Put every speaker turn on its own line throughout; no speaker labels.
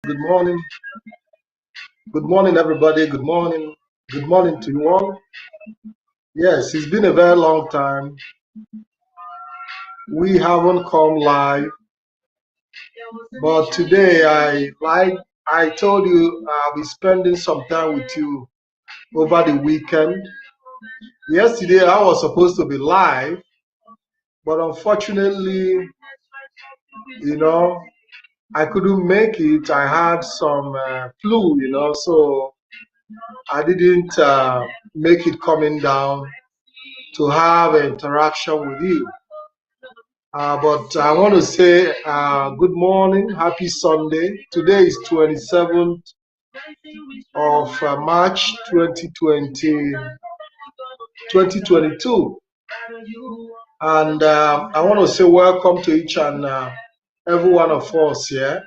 Good morning. Good morning, everybody. Good morning. Good morning to you all. Yes, it's been a very long time. We haven't come live, but today I told you I'll be spending some time with you over the weekend. Yesterday I was supposed to be live, but unfortunately, you know, I couldn't make it. I had some flu, so I didn't make it coming down to have an interaction with you. But I want to say good morning, happy Sunday. Today is 27th of March 2022. And I want to say welcome to each and every one of us here.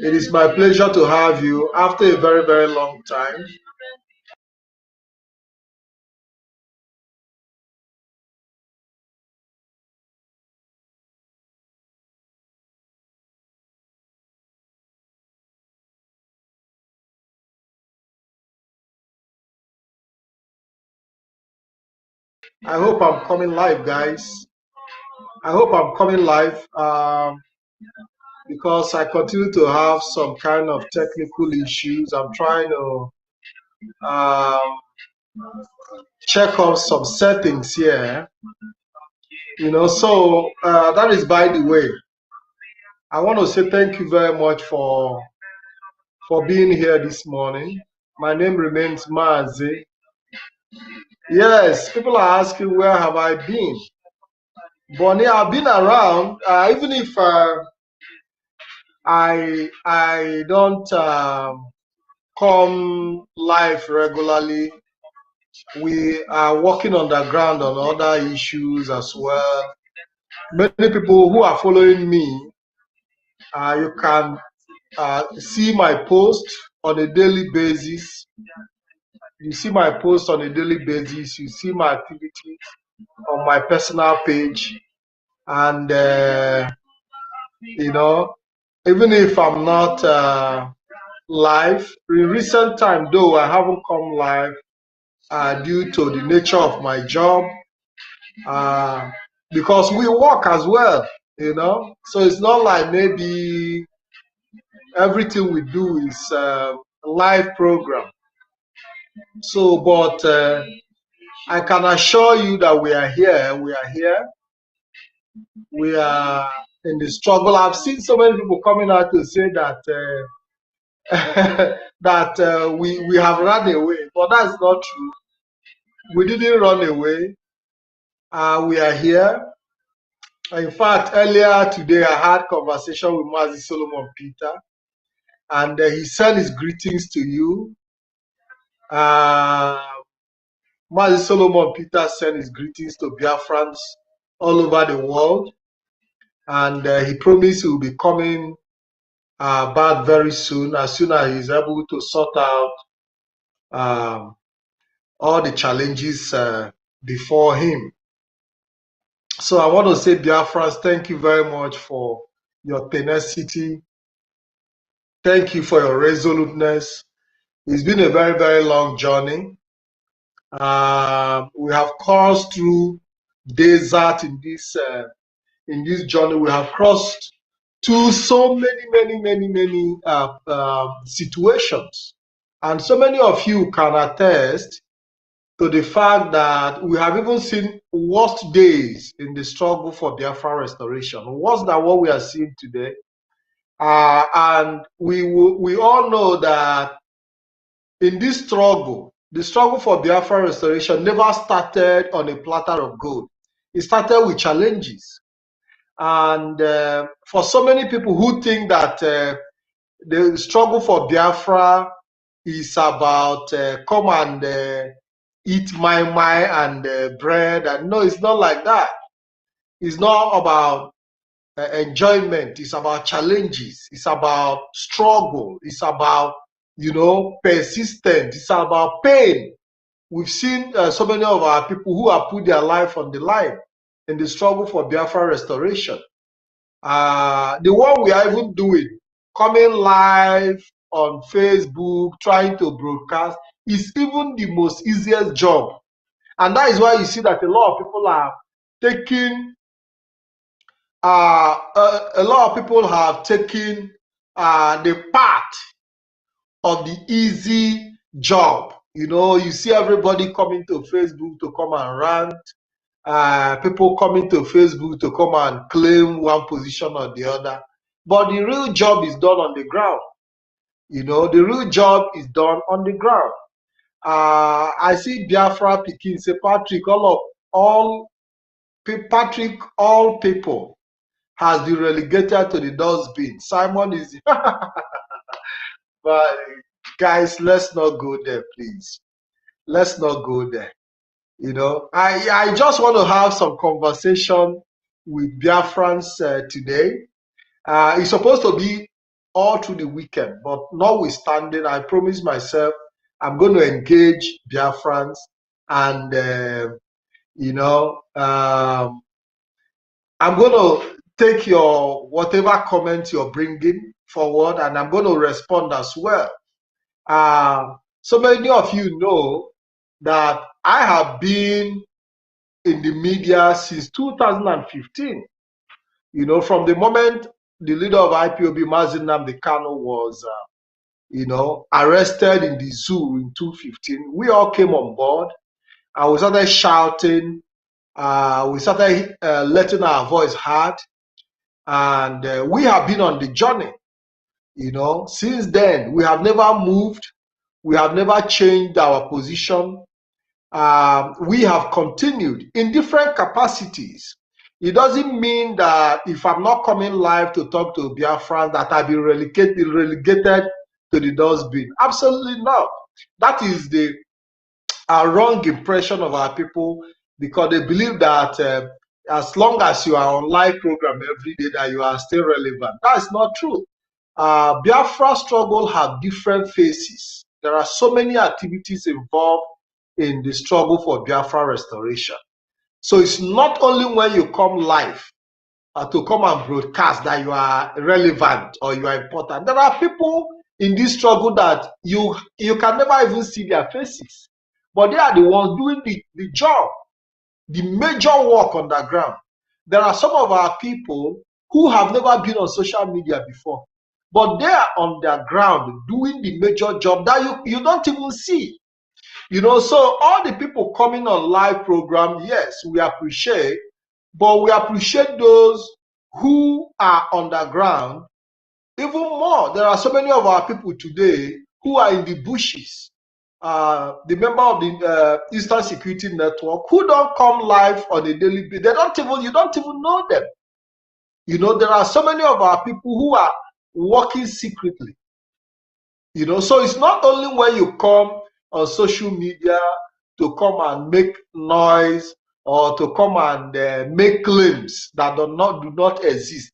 It is my pleasure to have you after a very, very long time. I hope I'm coming live, guys. I hope I'm coming live because I continue to have some kind of technical issues. I'm trying to um, check off some settings here. So that is by the way. I want to say thank you very much for being here this morning. My name remains Mazi. Yes, people are asking where have I been. Bonnie, I've been around, even if I don't come live regularly. We are working on the ground on other issues as well. Many people who are following me, you can see my post on a daily basis. You see my post on a daily basis. You see my activities on my personal page. And, even if I'm not live, in recent time, though, I haven't come live due to the nature of my job. Because we work as well, so it's not like maybe everything we do is a live program. So, but I can assure you that we are here. We are in the struggle. I've seen so many people coming out to say that that we have run away, but that's not true. We didn't run away. We are here. In fact, earlier today, I had conversation with Mazi Solomon Peter, and he sent his greetings to you. Mazi Solomon Peter sent his greetings to BIAFRANs all over the world, and he promised he will be coming back very soon as he's able to sort out all the challenges before him. So I want to say, BIAFRANs, thank you very much for your tenacity. Thank you for your resoluteness. It's been a very, very long journey. We have crossed through desert in this journey. We have crossed through so many situations, and so many of you can attest to the fact that we have even seen worst days in the struggle for Biafra restoration, worse than what we are seeing today. And we all know that in this struggle, the struggle for Biafra restoration never started on a platter of gold. It started with challenges. And for so many people who think that the struggle for Biafra is about come and eat my and bread. And no, it's not like that. It's not about enjoyment. It's about challenges. It's about struggle. It's about, persistence. It's about pain. We've seen so many of our people who have put their life on the line in the struggle for Biafra restoration. The one we are even doing, coming live on Facebook, trying to broadcast, is even the most easiest job. And that is why you see that a lot of people are taking, a lot of people have taken the part of the easy job. You know, you see everybody coming to Facebook to come and rant, people coming to Facebook to come and claim one position or the other. But the real job is done on the ground. You know, the real job is done on the ground. I see Biafra Pikin say, Patrick, Patrick, all people has been relegated to the dustbin. Simon is, but guys, let's not go there, please. Let's not go there. You know, I just want to have some conversation with Biafrans today. It's supposed to be all through the weekend, but notwithstanding, I promise myself I'm going to engage Biafrans and, you know, I'm going to take your whatever comments you're bringing forward, and I'm going to respond as well. So many of you know that I have been in the media since 2015. You know, from the moment the leader of IPOB, Mazi Nnamdi Kanu, was, you know, arrested in the zoo in 2015, we all came on board and we started shouting. We started letting our voice heard, and we have been on the journey. You know, since then, we have never moved. We have never changed our position. We have continued in different capacities. It doesn't mean that if I'm not coming live to talk to Biafran that I'll be relegated to the dustbin. Absolutely not. That is the wrong impression of our people, because they believe that as long as you are on live program every day, that you are still relevant. That is not true. Biafra struggle have different phases. There are so many activities involved in the struggle for Biafra restoration. So it's not only when you come live to come and broadcast that you are relevant or you are important. There are people in this struggle that you can never even see their faces, but they are the ones doing the job, the major work on the ground. There are some of our people who have never been on social media before, but they are on the ground doing the major job that you don't even see. You know, so all the people coming on live program, yes, we appreciate, but we appreciate those who are on the ground even more. There are so many of our people today who are in the bushes. The member of the Eastern Security Network who don't come live on a daily basis. You don't even know them. You know, there are so many of our people who are working secretly. You know, so it's not only when you come on social media to come and make noise or to come and make claims that do not exist.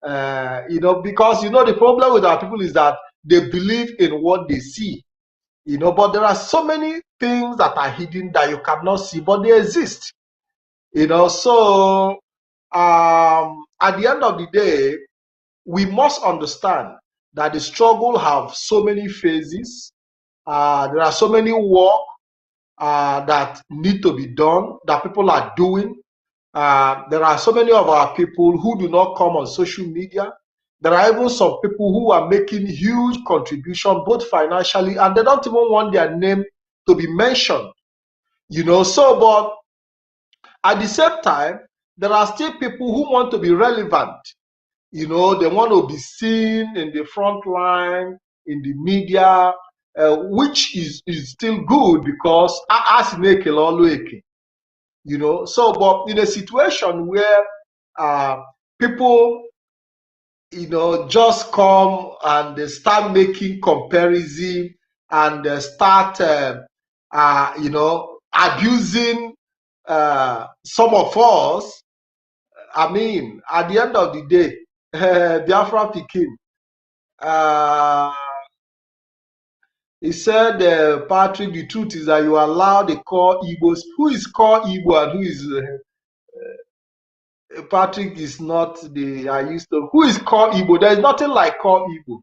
You know, because, you know, the problem with our people is that they believe in what they see. You know, but there are so many things that are hidden that you cannot see, but they exist. You know, so at the end of the day, we must understand that the struggle have so many phases. There are so many work that need to be done, that people are doing. There are so many of our people who do not come on social media. There are even some people who are making huge contribution, both financially, and they don't even want their name to be mentioned. You know, so, but at the same time, there are still people who want to be relevant. You know, they want to be seen in the front line, in the media, which is still good, because as you know, so, but in a situation where people, you know, just come and they start making comparison and they start, you know, abusing some of us. I mean, at the end of the day, Biafra Pikin, he said, Patrick, the truth is that you allow the core Igbos. Who is core Igbo and who is Patrick is not the I used to. Who is called Igbo? There is nothing like called Igbo.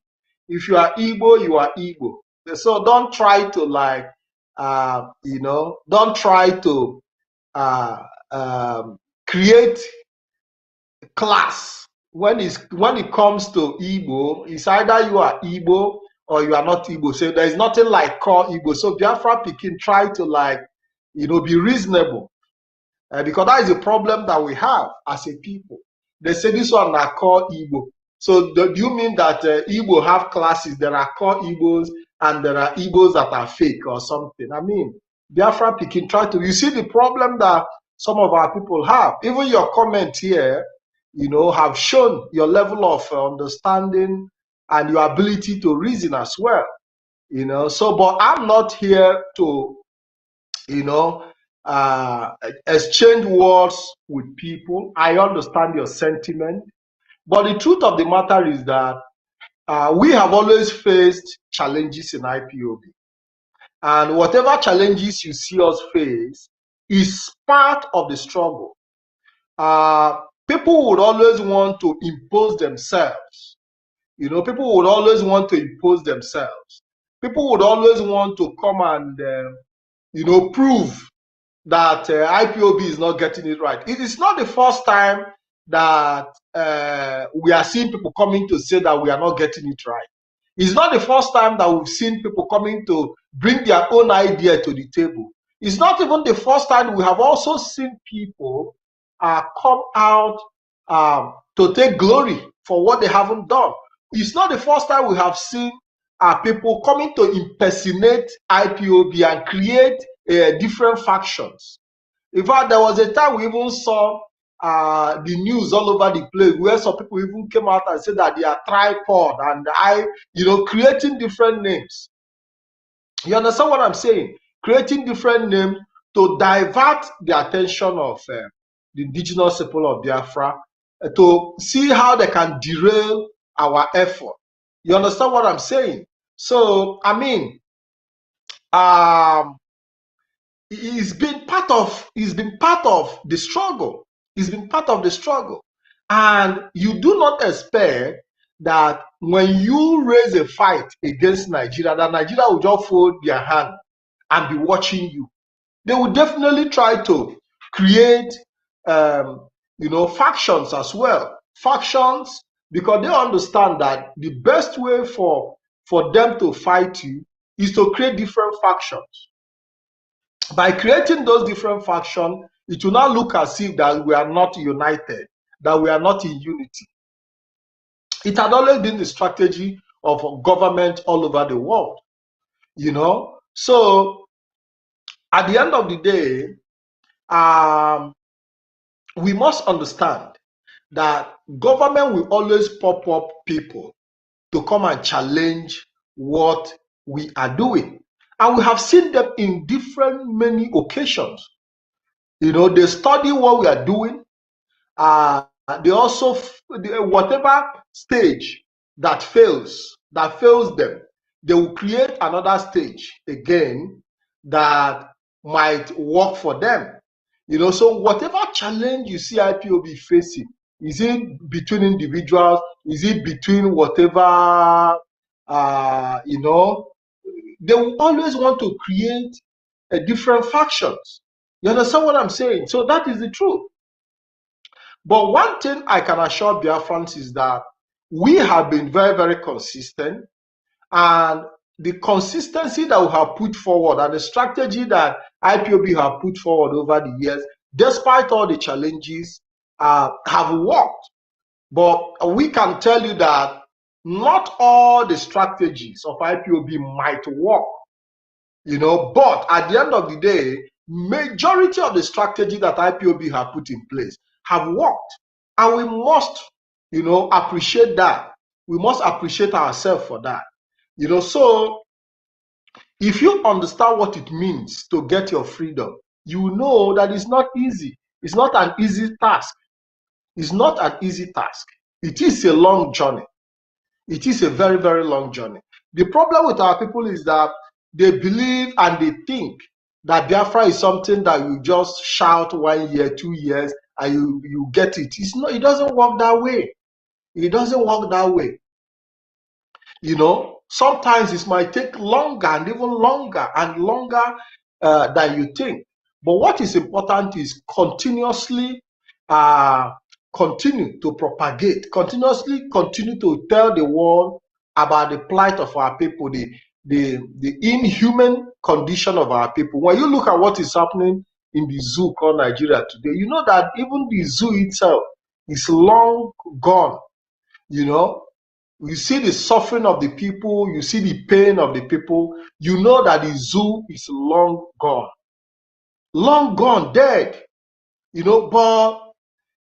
If you are Igbo, you are Igbo. So don't try to like, don't try to uh, create class. When it comes to Igbo, it's either you are Igbo or you are not Igbo. So there is nothing like called Igbo. So Biafra Pikin try to like, be reasonable. Because that is a problem that we have as a people. They say this one are called Igbo. So do you mean that Igbo have classes? There are called Igbos and there are Igbos that are fake or something. I mean, Biafra Pikin try to, you see the problem that some of our people have. Even your comment here, have shown your level of understanding and your ability to reason as well. So, but I'm not here to, you know, exchange words with people. I understand your sentiment, but the truth of the matter is that we have always faced challenges in IPOB, and whatever challenges you see us face is part of the struggle. People would always want to impose themselves. People would always want to impose themselves. People would always want to come and, prove that IPOB is not getting it right. It is not the first time that we are seeing people coming to say that we are not getting it right. It's not the first time that we've seen people coming to bring their own idea to the table. It's not even the first time. We have also seen people come out to take glory for what they haven't done. It's not the first time we have seen people coming to impersonate IPOB and create different factions. In fact, there was a time we even saw the news all over the place where some people even came out and said that they are tripod and creating different names. You understand what I'm saying? Creating different names to divert the attention of the indigenous people of Biafra to see how they can derail our effort. You understand what I'm saying? So, I mean, it's been part of the struggle. It's been part of the struggle. And you do not expect that when you raise a fight against Nigeria, that Nigeria will just fold their hand and be watching you. They will definitely try to create factions as well. Factions, because they understand that the best way for them to fight you is to create different factions. By creating those different factions, it will not look as if that we are not united, that we are not in unity. It had always been the strategy of government all over the world, So at the end of the day, we must understand that government will always pop up people to come and challenge what we are doing. And we have seen them in many occasions. They study what we are doing. They also, whatever stage that fails them, they will create another stage again that might work for them. So whatever challenge you see IPOB facing, is it between individuals? Is it between whatever, they will always want to create different factions. You understand what I'm saying? So that is the truth. But one thing I can assure Biafrans is that we have been very, very consistent, and the consistency that we have put forward and the strategy that IPOB have put forward over the years, despite all the challenges, have worked. But we can tell you that not all the strategies of IPOB might work, but at the end of the day, majority of the strategy that IPOB have put in place have worked. And we must, appreciate that. We must appreciate ourselves for that. So if you understand what it means to get your freedom, you know that it's not easy. It's not an easy task. It's not an easy task. It is a long journey. It is a very, very long journey. The problem with our people is that they believe and they think that Biafra is something that you just shout 1 year, 2 years, and you get it. It's not. It doesn't work that way. It doesn't work that way. Sometimes it might take longer and even longer and longer than you think. But what is important is continuously continue to propagate, continuously continue to tell the world about the plight of our people, the inhuman condition of our people. When you look at what is happening in the zoo called Nigeria today, you know that even the zoo itself is long gone. You see the suffering of the people, you see the pain of the people, you know that the zoo is long gone, dead. But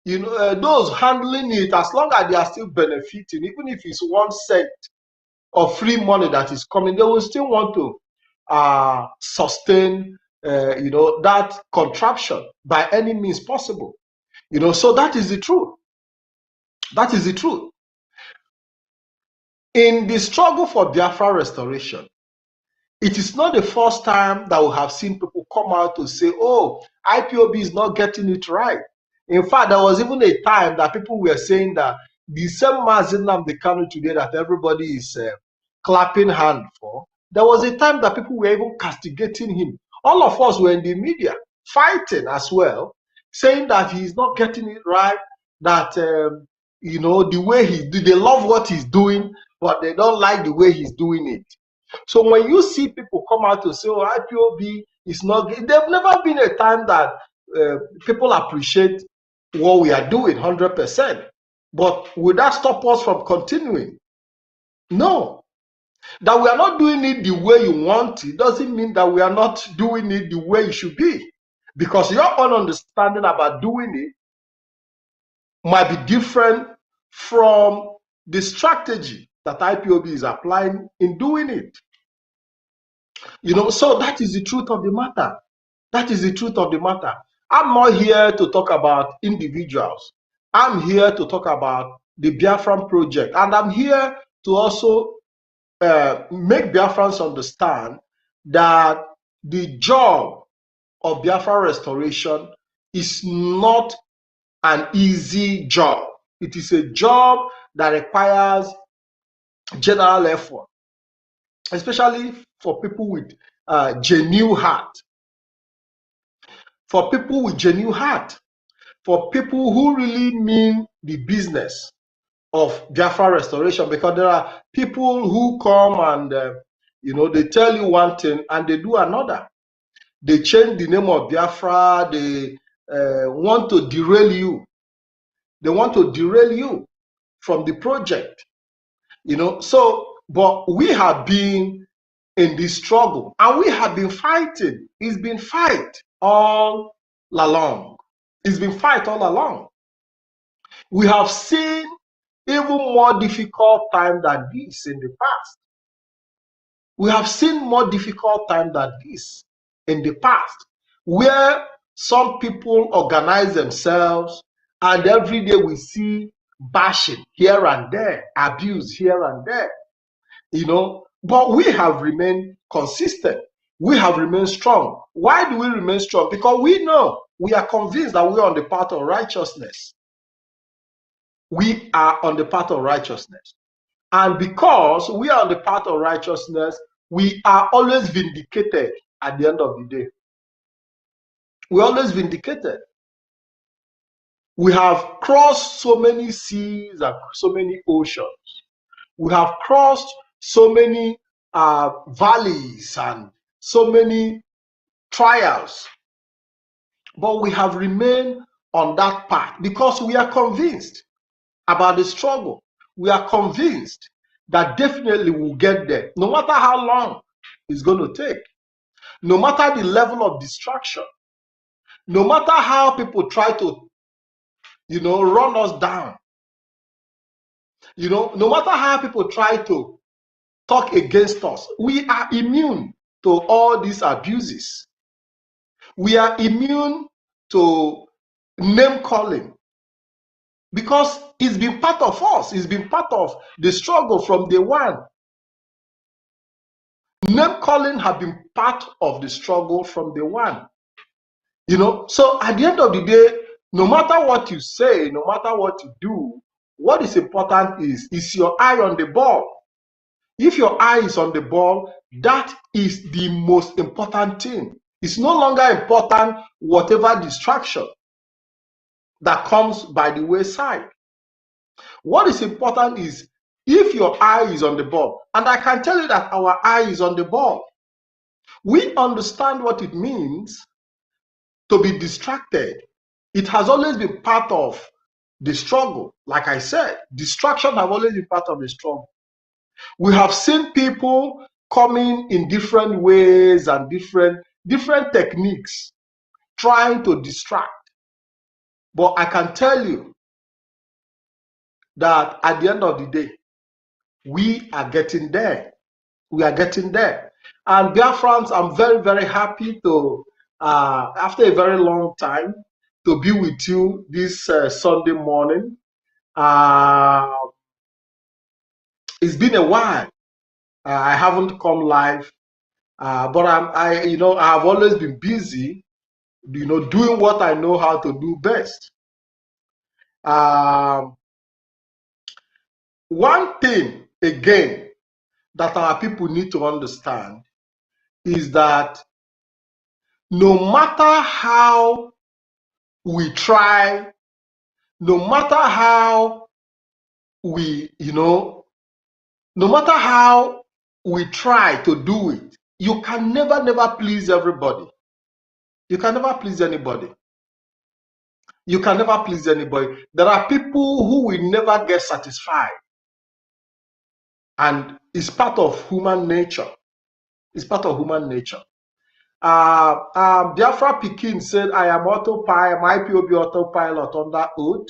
those handling it, as long as they are still benefiting, even if it's 1 cent of free money that is coming, they will still want to sustain that contraption by any means possible. So that is the truth. That is the truth. In the struggle for Biafra restoration, it is not the first time that we have seen people come out to say, oh, IPOB is not getting it right. In fact, there was even a time that people were saying that the same Mazi Nnamdi Kanu today that everybody is clapping hand for, there was a time that people were even castigating him. All of us were in the media fighting as well, saying that he's not getting it right, that, the way they love what he's doing, but they don't like the way he's doing it. So when you see people come out to say, oh, IPOB is not, there's never been a time that people appreciate what we are doing 100%. But will that stop us from continuing? No. That we are not doing it the way you want it doesn't mean that we are not doing it the way it should be. Because your own understanding about doing it might be different from the strategy that IPOB is applying in doing it. So that is the truth of the matter. That is the truth of the matter. I'm not here to talk about individuals. I'm here to talk about the Biafran project. And I'm here to also make Biafrans understand that the job of Biafra restoration is not an easy job. It is a job that requires general effort, especially for people with genuine heart. For people with genuine heart. For people who really mean the business of Biafra restoration, because there are people who come and they tell you one thing and they do another. They change the name of Biafra. They want to derail you. They want to derail you from the project. But we have been in this struggle and we have been fighting. It's been fight all along. It's been fight all along. We have seen even more difficult time than this in the past. We have seen more difficult time than this in the past, where some people organize themselves and every day we see bashing here and there, abuse here and there, but we have remained consistent. We have remained strong. Why do we remain strong? Because we know, we are convinced that we are on the path of righteousness. We are on the path of righteousness. And because we are on the path of righteousness, we are always vindicated at the end of the day. We're always vindicated. We have crossed so many seas and so many oceans. We have crossed so many valleys and so many trials. But we have remained on that path because we are convinced about the struggle. We are convinced that definitely we'll get there, no matter how long it's going to take, no matter the level of distraction, no matter how people try to, run us down, no matter how people try to talk against us, we are immune to all these abuses. We are immune to name calling because it's been part of us. It's been part of the struggle from day one. Name calling have been part of the struggle from day one. You know, so at the end of the day, no matter what you say, no matter what you do, what is important is your eye on the ball. If your eye is on the ball, that is the most important thing. It's no longer important whatever distraction that comes by the wayside. What is important is if your eye is on the ball, and I can tell you that our eye is on the ball. We understand what it means to be distracted. It has always been part of the struggle. Like I said, distraction have always been part of the struggle. We have seen people coming in different ways and different techniques trying to distract. But I can tell you that at the end of the day, we are getting there. We are getting there. And BIAFRANs, I'm very, very happy to, after a very long time, to be with you this Sunday morning. It's been a while. I haven't come live, but I have always been busy, doing what I know how to do best. One thing again that our people need to understand is that no matter how we try, no matter how we, no matter how we try to do it, you can never please everybody. You can never please anybody. You can never please anybody. There are people who will never get satisfied. And it's part of human nature. It's part of human nature. Biafra Pikin said, I am autopilot, my IPOB autopilot under oath,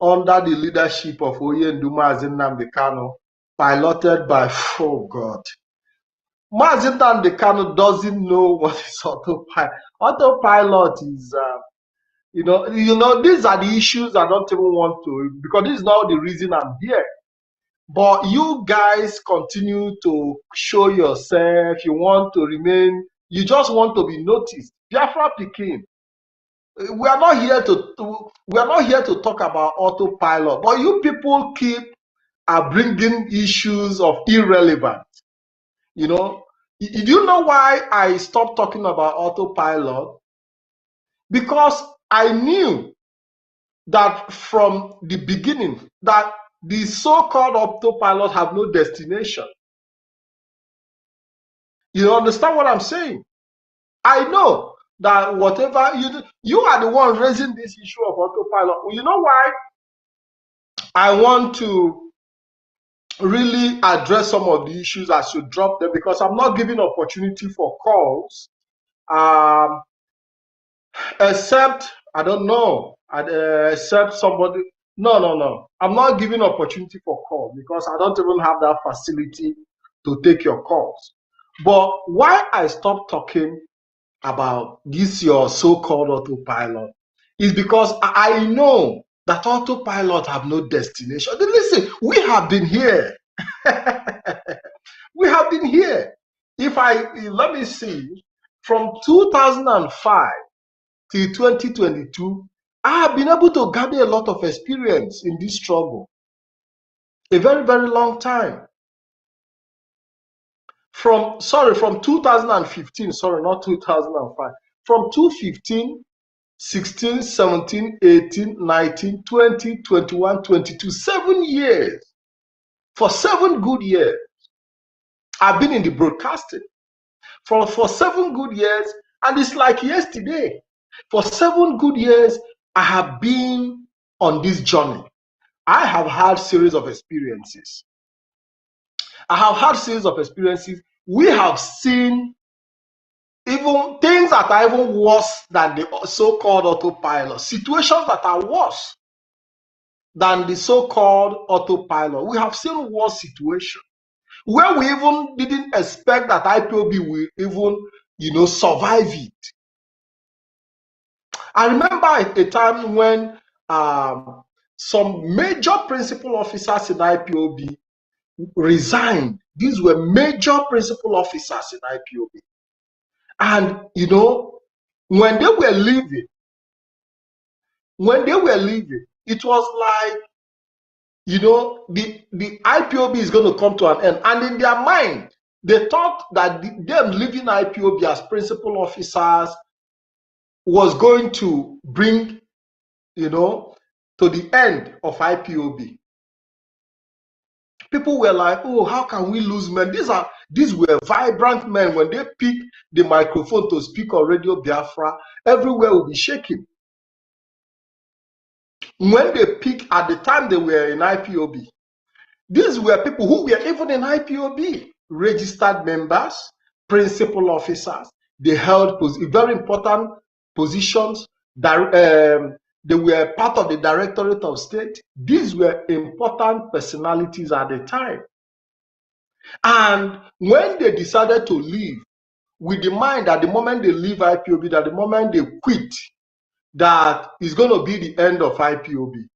under the leadership of Oyenduma Nnamdi Kanu, piloted by, oh God. Mazi Nnamdi Kanu doesn't know what is autopilot. Autopilot is, these are the issues I don't even want to, because this is not the reason I'm here. But you guys continue to show yourself. You want to remain. You just want to be noticed. Biafra Pikin. We are not here to talk about autopilot. But you people keep bringing issues of irrelevance. You know. Do you know why I stopped talking about autopilot? Because I knew that from the beginning that the so-called autopilot have no destination. You understand what I'm saying? I know that whatever you are the one raising this issue of autopilot. You know why I want to really address some of the issues? I should drop them because I'm not giving opportunity for calls. Except I don't know, except somebody. No. I'm not giving opportunity for call because I don't even have that facility to take your calls. But why I stopped talking about this your so-called autopilot is because I know that autopilot have no destination. Listen, we have been here. We have been here. Let me see, from 2005 till 2022, I have been able to gather a lot of experience in this struggle. A very, very long time. From 2015, sorry, not 2005. From 2015, 16, 17, 18, 19, 20, 21, 22, 7 years. For 7 good years, I've been in the broadcasting. For 7 good years, and it's like yesterday. For 7 good years, I have been on this journey. I have had series of experiences. We have seen even things that are even worse than the so-called autopilot, situations that are worse than the so-called autopilot. We have seen worse situations where we even didn't expect that IPOB will even, survive it. I remember at a time when some major principal officers in IPOB resigned. These were major principal officers in IPOB. And, you know, when they were leaving, it was like, you know, the IPOB is going to come to an end. And in their mind, they thought that them leaving IPOB as principal officers was going to bring, you know, to the end of IPOB. People were like, oh, how can we lose men? These were vibrant men. When they pick the microphone to speak on Radio Biafra, everywhere will be shaking. When they pick, at the time they were in IPOB, these were people who were even in IPOB, registered members, principal officers. They held very important positions. They were part of the Directorate of State. These were important personalities at the time. And when they decided to leave, with the mind that the moment they leave IPOB, that the moment they quit, that is going to be the end of IPOB.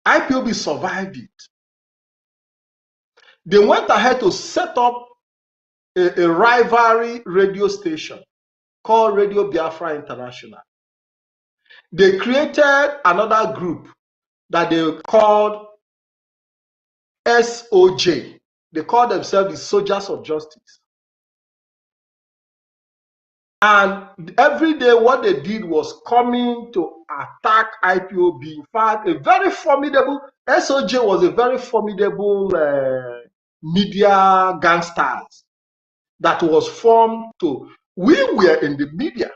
IPOB survived it. They went ahead to set up a rivalry radio station called Radio Biafra International. They created another group that they called SOJ. They called themselves the Soldiers of Justice. And every day what they did was coming to attack IPOB. In fact, a very formidable, SOJ was a very formidable media gangsters that was formed to, we were in the media.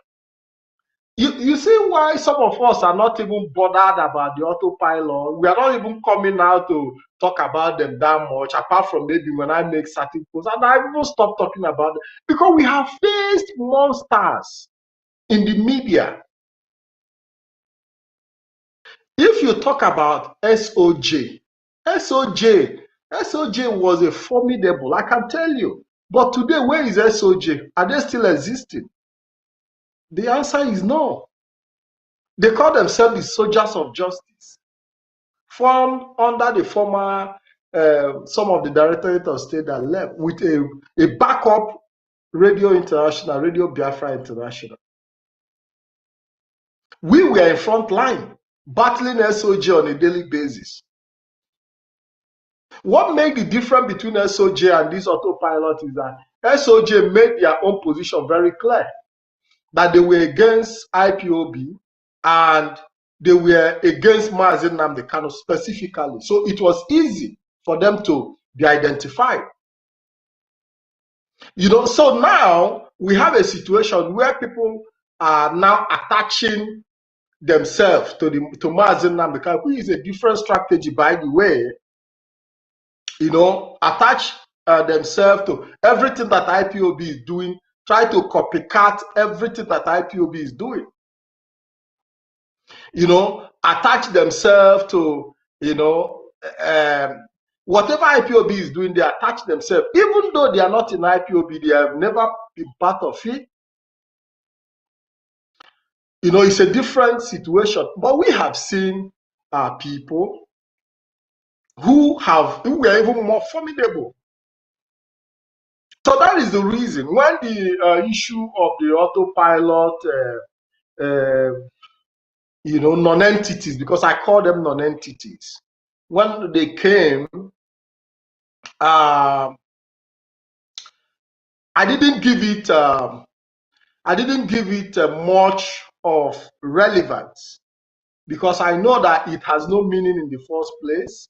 You see why some of us are not even bothered about the autopilot. We are not even coming out to talk about them that much, apart from maybe when I make certain posts. And I even stop talking about them because we have faced monsters in the media. If you talk about SOJ was a formidable, I can tell you. But today, where is SOJ? Are they still existing? The answer is no. They call themselves the Soldiers of Justice, formed under the former, some of the Directorate of State that left, with a backup Radio International, Radio Biafra International. We were in front line, battling SOJ on a daily basis. What made the difference between SOJ and this autopilot is that SOJ made their own position very clear, that they were against IPOB and they were against Mazi Nnamdi Kanu specifically. So it was easy for them to be identified. You know, so now we have a situation where people are now attaching themselves to Mazi Nnamdi Kanu, which is a different strategy, by the way. You know, attach themselves to everything that IPOB is doing, try to copycat everything that IPOB is doing. You know, attach themselves to, you know, whatever IPOB is doing, they attach themselves. Even though they are not in IPOB, they have never been part of it. You know, it's a different situation. But we have seen people who were even more formidable. So that is the reason when the issue of the autopilot, you know, non-entities, because I call them non-entities, when they came, I didn't give it much of relevance, because I know that it has no meaning in the first place.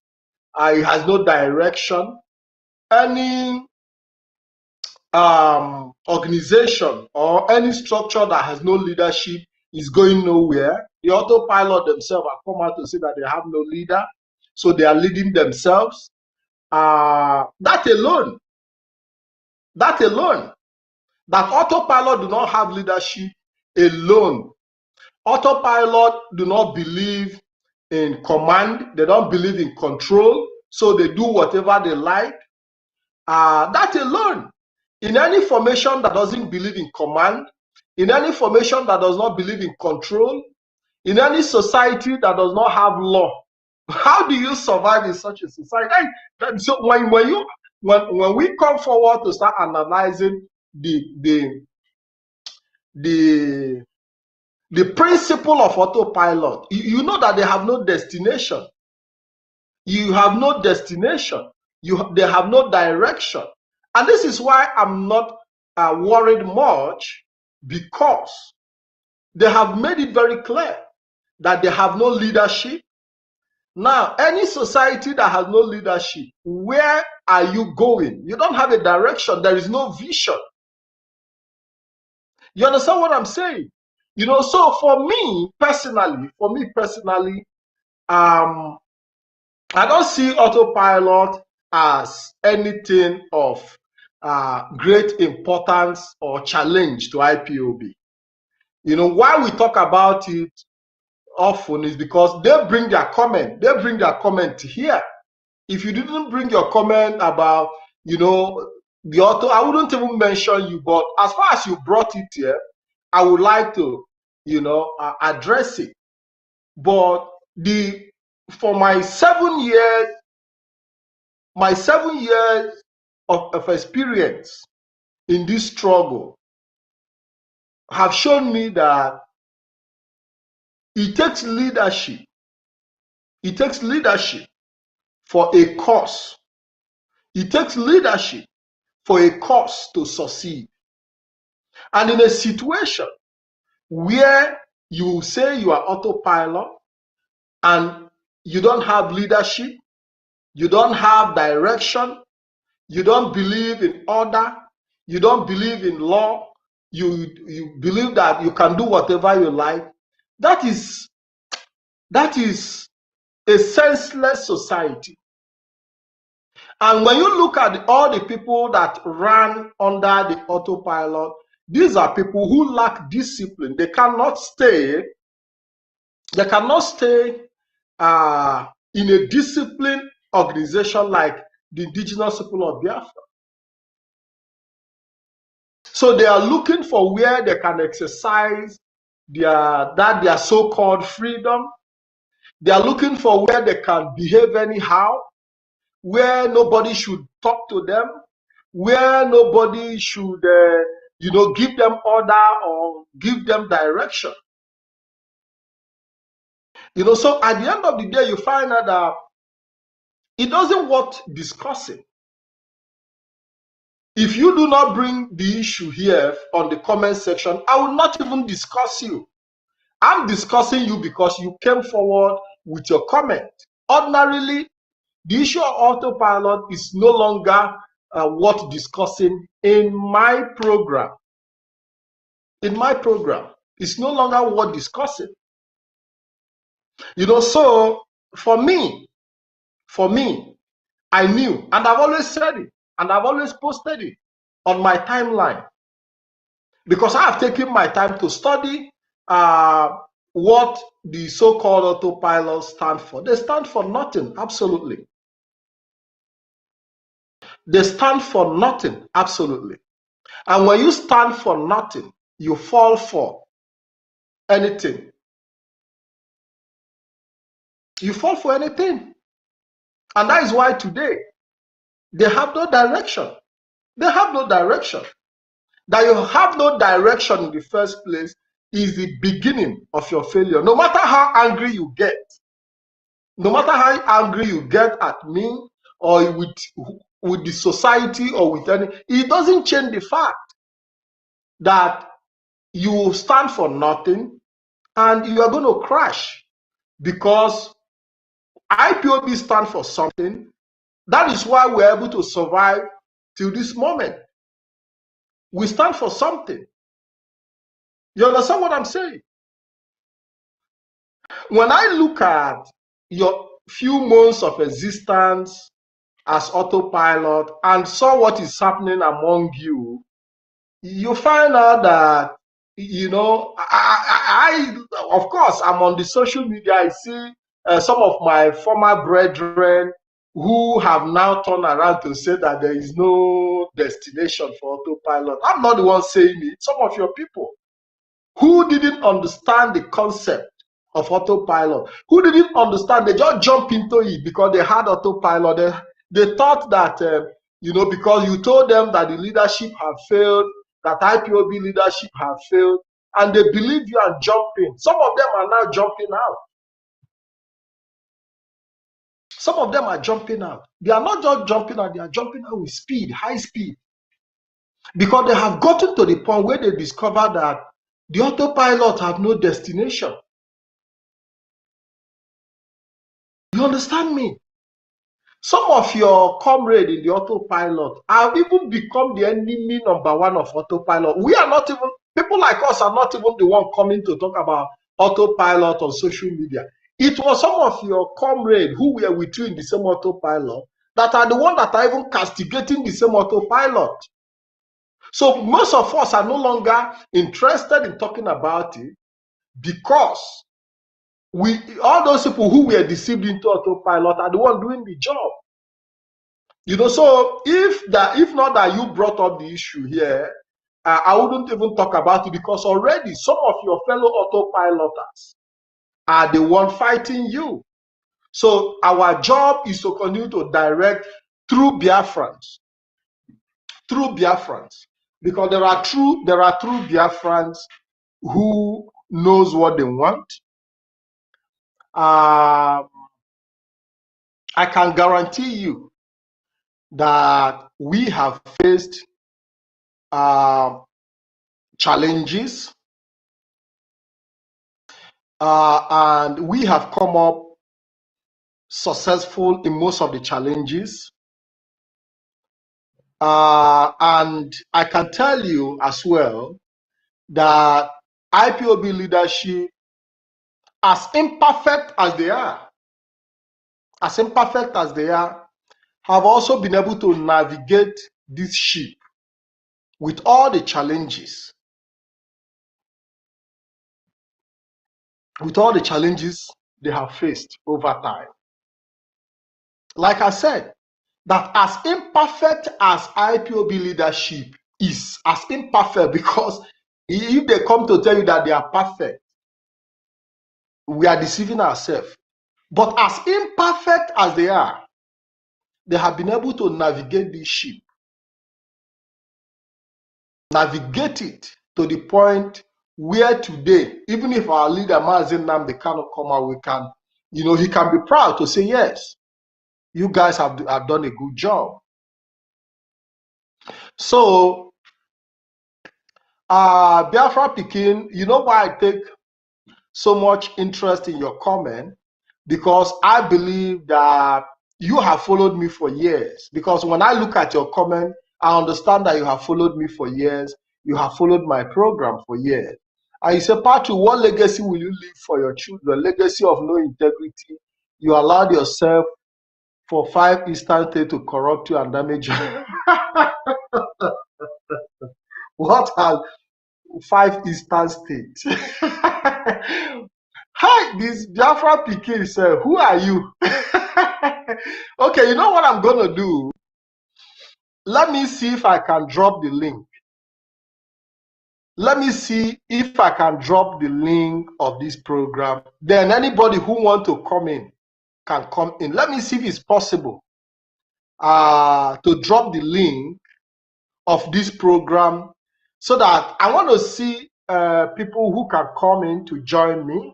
It has no direction. Any organization or any structure that has no leadership is going nowhere. The autopilot themselves have come out to say that they have no leader, so they are leading themselves. That alone, that autopilot do not have leadership alone. Autopilot do not believe in command. They don't believe in control, so they do whatever they like. That alone, in any formation that doesn't believe in command, in any formation that does not believe in control, in any society that does not have law, How do you survive in such a society? So when we come forward to start analyzing the the principle of autopilot, you know that they have no destination. You have no destination. They have no direction. And this is why I'm not worried much, because they have made it very clear that they have no leadership. Now, any society that has no leadership, where are you going? You don't have a direction. There is no vision. You understand what I'm saying? You know, so for me personally, I don't see autopilot as anything of great importance or challenge to IPOB. You know, why we talk about it often is because they bring their comment. They bring their comment here. If you didn't bring your comment about, you know, the auto, I wouldn't even mention you. But as far as you brought it here, I would like to, you know, address it. But for my 7 years of experience in this struggle have shown me that it takes leadership. It takes leadership for a cause. It takes leadership for a cause to succeed. And in a situation where you say you are autopilot and you don't have leadership, you don't have direction, you don't believe in order, you don't believe in law, you believe that you can do whatever you like, that is a senseless society. And when you look at all the people that ran under the autopilot, these are people who lack discipline. They cannot stay in a disciplined organization like the indigenous people of Biafra. So they are looking for where they can exercise their so-called freedom. They are looking for where they can behave anyhow, where nobody should talk to them, where nobody should, you know, give them order or give them direction. You know, so at the end of the day, you find out that it doesn't worth discussing. If you do not bring the issue here on the comment section, I will not even discuss you. I'm discussing you because you came forward with your comment. Ordinarily, the issue of autopilot is no longer worth discussing in my program. In my program, it's no longer worth discussing. You know, so for me, I knew, and I've always said it, and I've always posted it on my timeline, because I have taken my time to study what the so-called autopilot stand for. They stand for nothing, absolutely. They stand for nothing, absolutely. And when you stand for nothing, you fall for anything. You fall for anything. And that is why today, they have no direction. They have no direction. That you have no direction in the first place is the beginning of your failure. No matter how angry you get, no matter how angry you get at me or with the society or with any, it doesn't change the fact that you stand for nothing and you are going to crash, because IPOB stand for something. That is why we're able to survive till this moment. We stand for something. You understand what I'm saying? When I look at your few months of existence as autopilot and saw what is happening among you, you find out that, you know, I of course, I'm on the social media. I see some of my former brethren who have now turned around to say that there is no destination for autopilot. I'm not the one saying it. Some of your people who didn't understand the concept of autopilot. Who didn't understand? They just jump into it because they had autopilot. They thought that, because you told them that the leadership have failed, that IPOB leadership have failed, and they believe you and jump in. Some of them are now jumping out. Some of them are jumping out. They are not just jumping out, they are jumping out with speed, high speed. Because they have gotten to the point where they discover that the autopilot have no destination. You understand me? Some of your comrades in the autopilot have even become the enemy number one of autopilot. We are not even, people like us are not even the one coming to talk about autopilot on social media. It was some of your comrades who were with you in the same autopilot that are the ones that are even castigating the same autopilot. So most of us are no longer interested in talking about it because all those people who were deceived into autopilot are the ones doing the job. So if not that you brought up the issue here, I wouldn't even talk about it because already some of your fellow autopiloters are the one fighting you. So our job is to continue to direct through Biafrans, because there are true Biafrans who knows what they want. I can guarantee you that we have faced challenges, and we have come up successful in most of the challenges. And I can tell you as well that IPOB leadership, as imperfect as they are, have also been able to navigate this ship with all the challenges. They have faced over time. Like I said, that as imperfect as IPOB leadership is, as imperfect, because if they come to tell you that they are perfect, we are deceiving ourselves. But as imperfect as they are, they have been able to navigate this ship, navigate it to the point where today, even if our leader Mazen Nnamdi cannot come out, we can, he can be proud to say, yes, you guys have done a good job. So, Biafra Pikin, you know why I take so much interest in your comment? Because I believe that you have followed me for years. Because when I look at your comment, I understand that you have followed me for years. You have followed my program for years. And you say, Patrick, what legacy will you leave for your children? Legacy of no integrity. You allowed yourself for 5 Eastern states to corrupt you and damage you. What has 5 Eastern states? Hi, this Biafra Pikin said, who are you? Okay, you know what I'm going to do? Let me see if I can drop the link. Let me see if I can drop the link of this program. Then anybody who wants to come in can come in. Let me see if it's possible to drop the link of this program so that I want to see people who can come in to join me.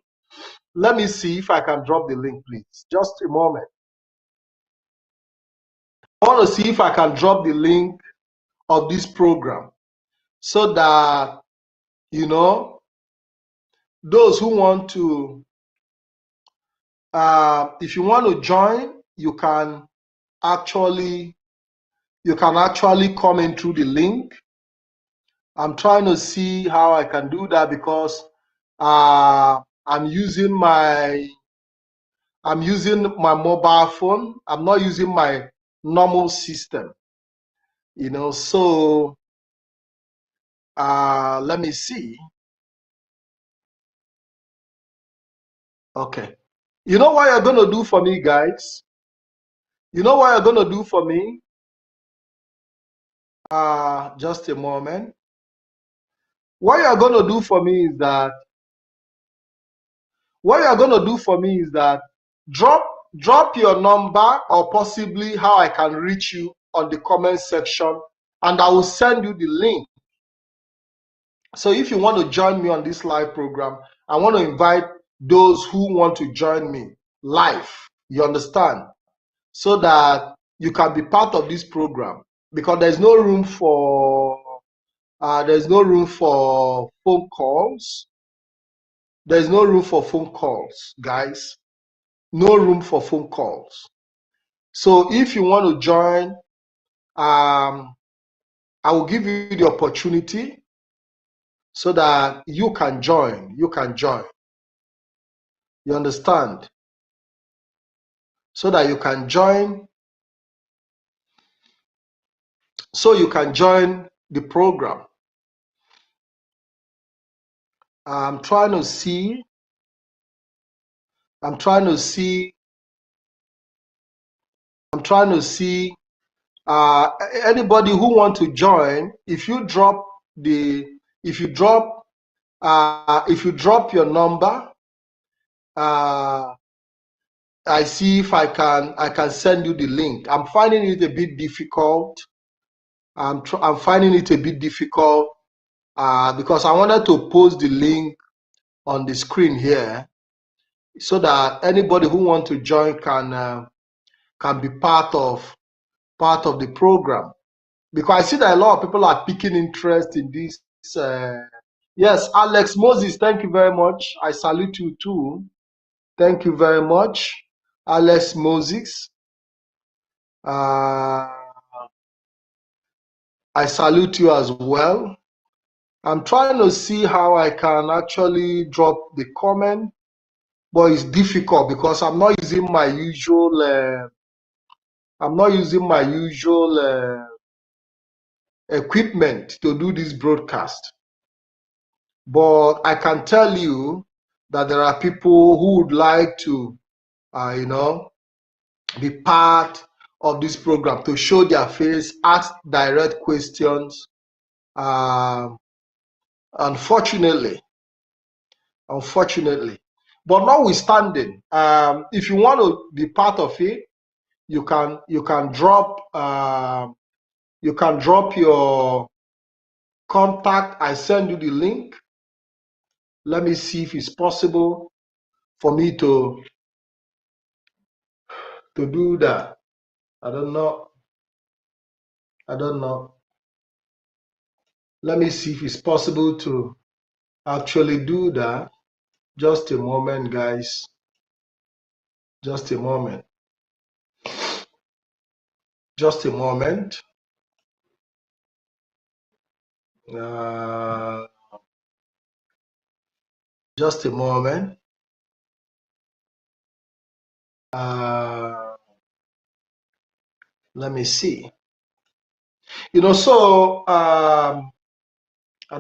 Let me see if I can drop the link, please. Just a moment. I want to see if I can drop the link of this program so that, those who want to, if you want to join, you can actually come in through the link. I'm trying to see how I can do that because I'm using my mobile phone. I'm not using my normal system, so let me see. Okay. You know what you're going to do for me, guys? You know what you're going to do for me? Just a moment. What you're going to do for me is that what you are going to do for me is that drop your number or possibly how I can reach you on the comment section, and I will send you the link. So if you want to join me on this live program, I want to invite those who want to join me live, you understand, so that you can be part of this program, because there's no room for phone calls. There's no room for phone calls, guys. No room for phone calls. So if you want to join, I will give you the opportunity so that you can join. You can join. You understand? So that you can join. So you can join the program. I'm trying to see. I'm trying to see. Anybody who want to join. If you drop your number, I see if I can send you the link. I'm finding it a bit difficult. I'm finding it a bit difficult because I wanted to post the link on the screen here so that anybody who want to join can be part of the program. Because I see that a lot of people are picking interest in this. Yes, Alex Moses, thank you very much. I salute you too. Thank you very much, Alex Moses. I salute you as well. I'm trying to see how I can actually drop the comment, but it's difficult because I'm not using my usual. Equipment to do this broadcast. But I can tell you that there are people who would like to, be part of this program, to show their face, ask direct questions. Unfortunately, but notwithstanding, if you want to be part of it, you can drop your contact. I send you the link. Let me see if it's possible for me to do that. I don't know. Let me see if it's possible to actually do that. Just a moment, guys. Just a moment. Just a moment. Just a moment. Let me see. So I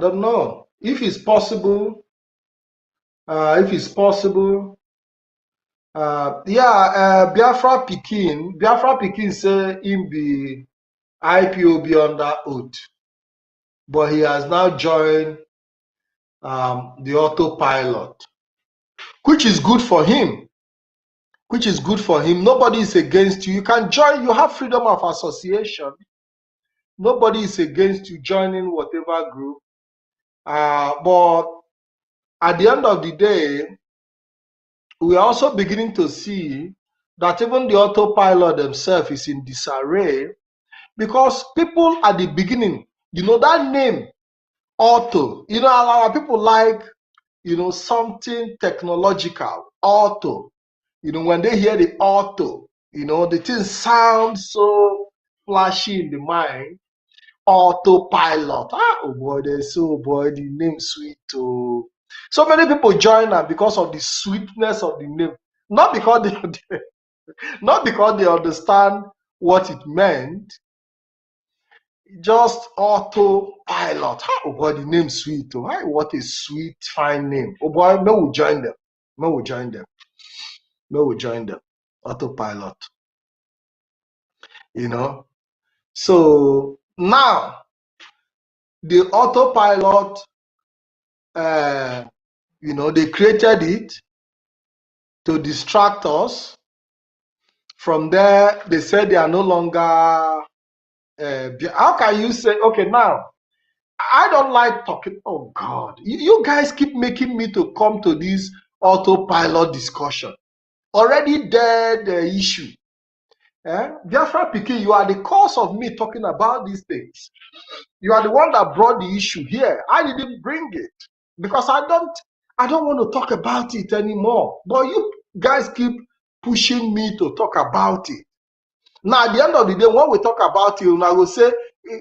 don't know if it's possible. Biafra Pikin say him be IPOB under oath, but he has now joined the autopilot, which is good for him. Nobody is against you. You can join. You have freedom of association. Nobody is against you joining whatever group. But at the end of the day, we are also beginning to see that even the autopilot themselves is in disarray, because people at the beginning, that name auto, a lot of people like, something technological, auto. When they hear the auto, the thing sounds so flashy in the mind. Autopilot. Oh boy, the name sweet. Oh. So many people join them because of the sweetness of the name, not because they understand what it meant. Just autopilot. Oh boy, the name sweet. Oh, what a sweet, fine name. Oh boy, no, we join them. Autopilot. So now the autopilot, they created it, to distract us. From there, they said they are no longer. How can you say, okay, now, I don't like talking. Oh, God. You guys keep making me to come to this autopilot discussion. Already dead issue. Biafra Pikin, you are the cause of me talking about these things. You are the one that brought the issue here. I didn't bring it because I don't want to talk about it anymore. But you guys keep pushing me to talk about it. Now, at the end of the day, when we talk about it, I will say,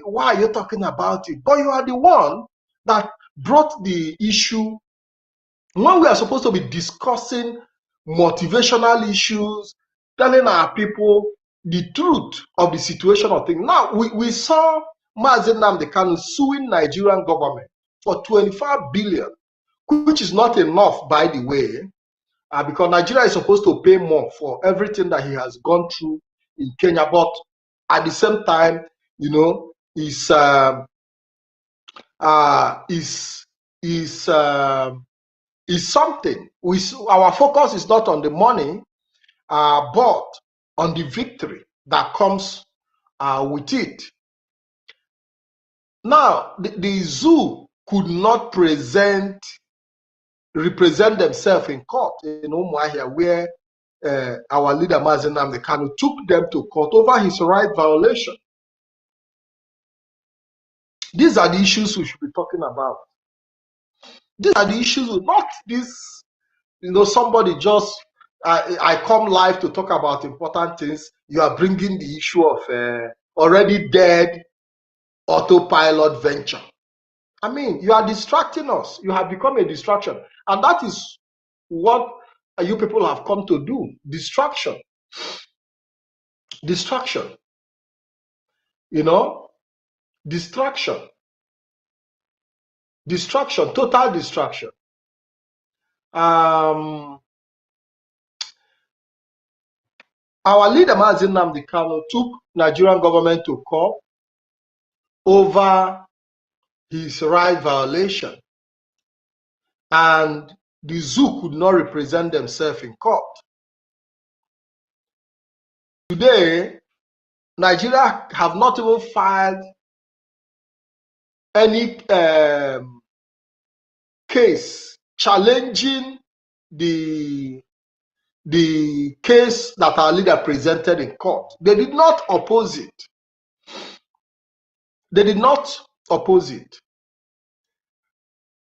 why are you talking about it? But you are the one that brought the issue when we are supposed to be discussing motivational issues, telling our people the truth of the situation of things. Now, we saw Mazen Nnamdi Kanu suing Nigerian government for 25 billion, which is not enough, by the way, because Nigeria is supposed to pay more for everything that he has gone through in Kenya. But at the same time, you know, is something. Our focus is not on the money, but on the victory that comes with it. Now, the zoo could not represent themselves in court in Umuahia, where our leader Mazen Nnamdi Kanu took them to court over his right violation. These are the issues we should be talking about. These are the issues, not this, somebody just, I come live to talk about important things. You are bringing the issue of already dead autopilot venture. I mean, you are distracting us. You have become a distraction. And that is what you people have come to do. Distraction. Distraction. Distraction. Distraction. Total distraction. Our leader, Mazen Nnamdi Kanu, took Nigerian government to court over his right violation. And the zoo could not represent themselves in court. Today, Nigeria have not even filed any case challenging the case that our leader presented in court. They did not oppose it. They did not oppose it.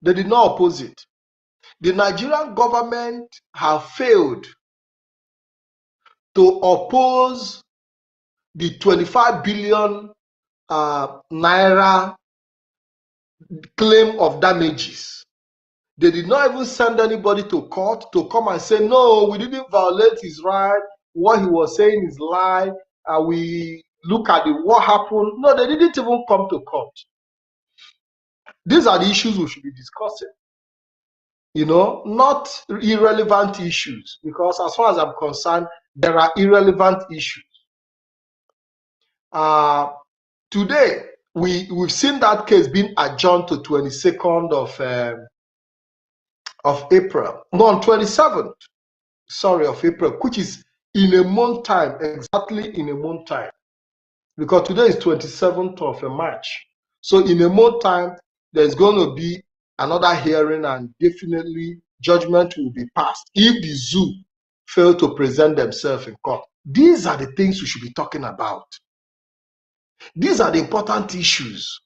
They did not oppose it. The Nigerian government have failed to oppose the 25 billion naira claim of damages. They did not even send anybody to court to come and say, no, we didn't violate his right. What he was saying is lie. We look at what happened. No, they didn't even come to court. These are the issues we should be discussing. Not irrelevant issues, because as far as I'm concerned, there are irrelevant issues. Today, we've seen that case being adjourned to 22nd of April. No, on 27th, of April, which is in a month time, exactly in a month time. Because today is 27th of March. So in a month time, there's going to be another hearing, and definitely judgment will be passed if the zoo fail to present themselves in court. These are the things we should be talking about. These are the important issues.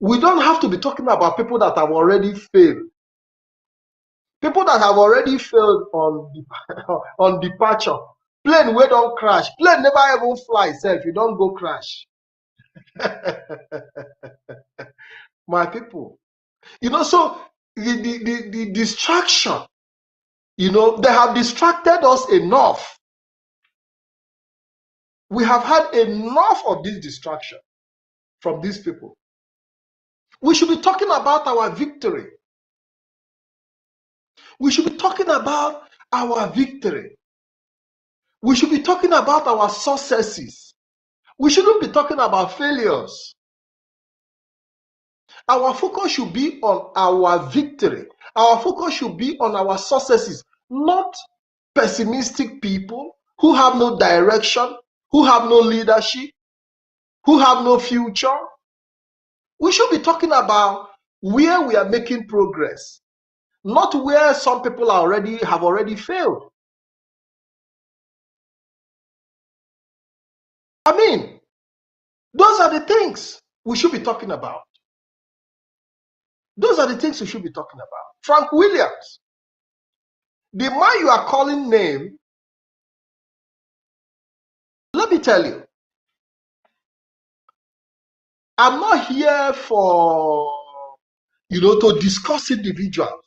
We don't have to be talking about people that have already failed. People that have already failed on departure. Plane wey don't crash. Plane never even fly self. You don't go crash. My people. So the distraction, they have distracted us enough. We have had enough of this distraction from these people. We should be talking about our victory. We should be talking about our victory. We should be talking about our successes. We shouldn't be talking about failures. Our focus should be on our victory. Our focus should be on our successes, not pessimistic people who have no direction, who have no leadership, who have no future. We should be talking about where we are making progress, not where some people have already failed. I mean, those are the things we should be talking about. Those are the things we should be talking about. Frank Williams, the man you are calling name, let me tell you, I'm not here for, to discuss individuals.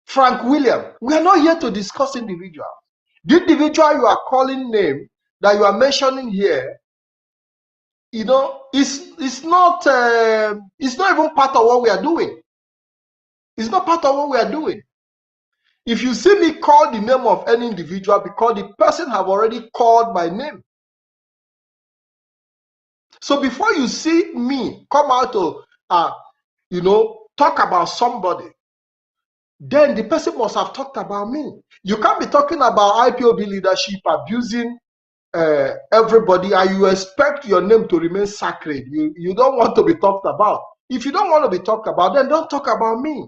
Frank Williams, we are not here to discuss individuals. The individual you are calling name that you are mentioning here, it's not even part of what we are doing. It's not part of what we are doing. If you see me call the name of any individual, because the person have already called my name. So before you see me come out to talk about somebody, then the person must have talked about me. You can't be talking about IPOB leadership abusing everybody, and you expect your name to remain sacred. You don't want to be talked about. If you don't want to be talked about, then don't talk about me,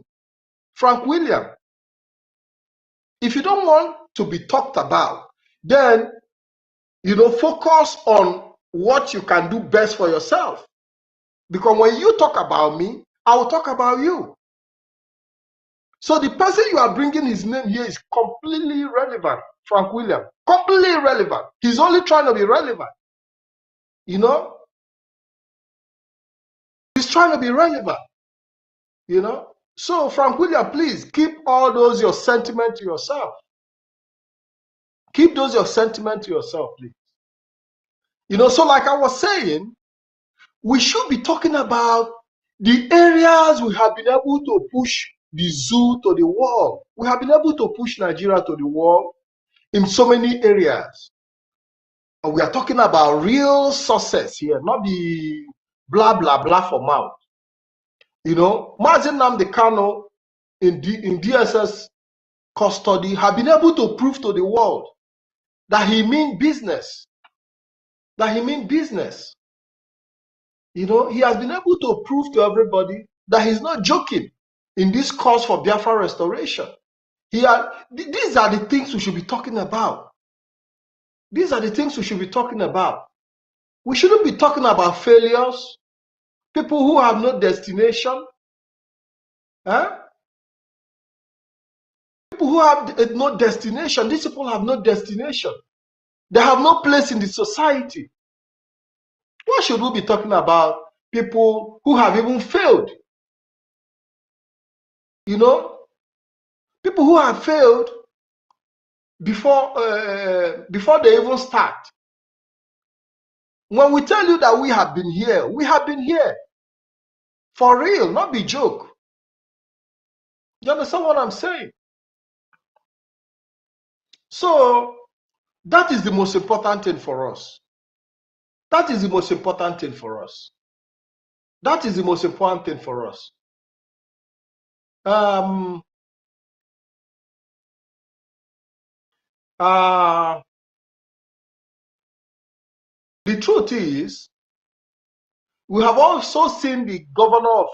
Frank Williams. If you don't want to be talked about, then focus on what you can do best for yourself. Because when you talk about me, I will talk about you. So the person you are bringing his name here is completely irrelevant, Frank Williams. Completely irrelevant. He's only trying to be relevant. He's trying to be relevant. So Frank Williams, please keep all those your sentiment to yourself. Keep those your sentiment to yourself, please. So like I was saying, we should be talking about the areas we have been able to push the zoo to the wall. We have been able to push Nigeria to the wall in so many areas. And we are talking about real success here, not the blah, blah, blah for mouth. Mazi Nnamdi Kanu in DSS custody have been able to prove to the world that he means business. That he means business. He has been able to prove to everybody that he's not joking in this cause for Biafra restoration. These are the things we should be talking about. These are the things we should be talking about. We shouldn't be talking about failures, people who have no destination. People who have no destination. These people have no destination. They have no place in the society. Why should we be talking about people who have even failed? People who have failed before they even start. When we tell you that we have been here, we have been here. For real, not be joke. You understand what I'm saying? So, that is the most important thing for us. That is the most important thing for us. That is the most important thing for us. The truth is, we have also seen the governor of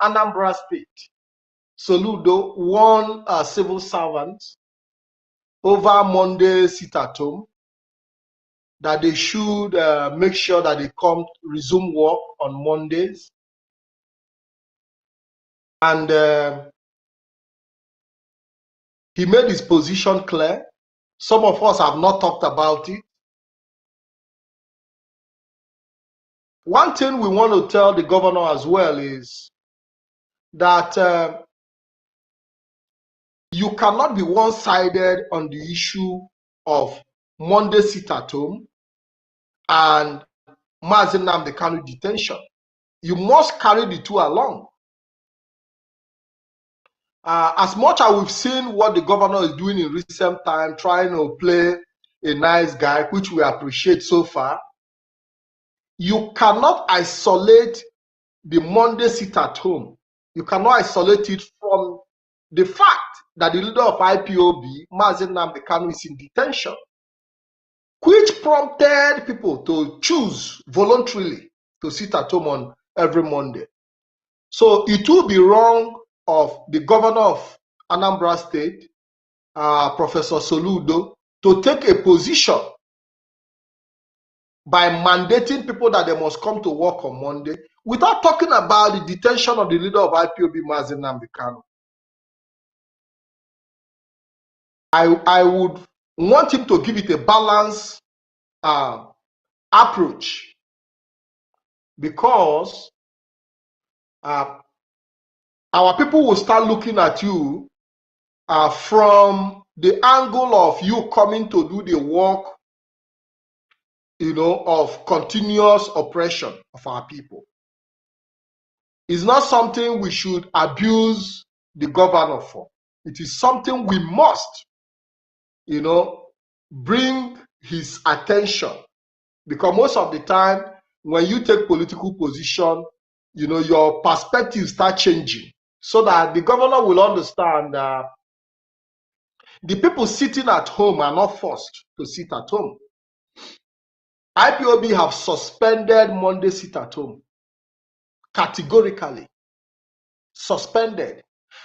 Anambra State, Soludo, warn civil servants over Monday sit at home that they should make sure that they resume work on Mondays. And he made his position clear. Some of us have not talked about it. One thing we want to tell the governor as well is that you cannot be one-sided on the issue of Monday sit at home and Mazi Nnamdi Kanu detention. You must carry the two along. As much as we've seen what the governor is doing in recent time, trying to play a nice guy, which we appreciate so far, you cannot isolate the Monday sit at home. You cannot isolate it from the fact that the leader of IPOB, Mazi Nnamdi Kanu, is in detention, which prompted people to choose voluntarily to sit at home on every Monday. So it will be wrong of the governor of Anambra State, Professor Soludo, to take a position by mandating people that they must come to work on Monday without talking about the detention of the leader of IPOB, Mazi Nnamdi Kanu. I would want him to give it a balanced approach, because our people will start looking at you from the angle of you coming to do the work, of continuous oppression of our people. It's not something we should abuse the governor for. It is something we must, bring his attention, because most of the time when you take political position, your perspective start changing, so that the governor will understand that the people sitting at home are not forced to sit at home. IPOB have suspended Monday sit at home, categorically suspended.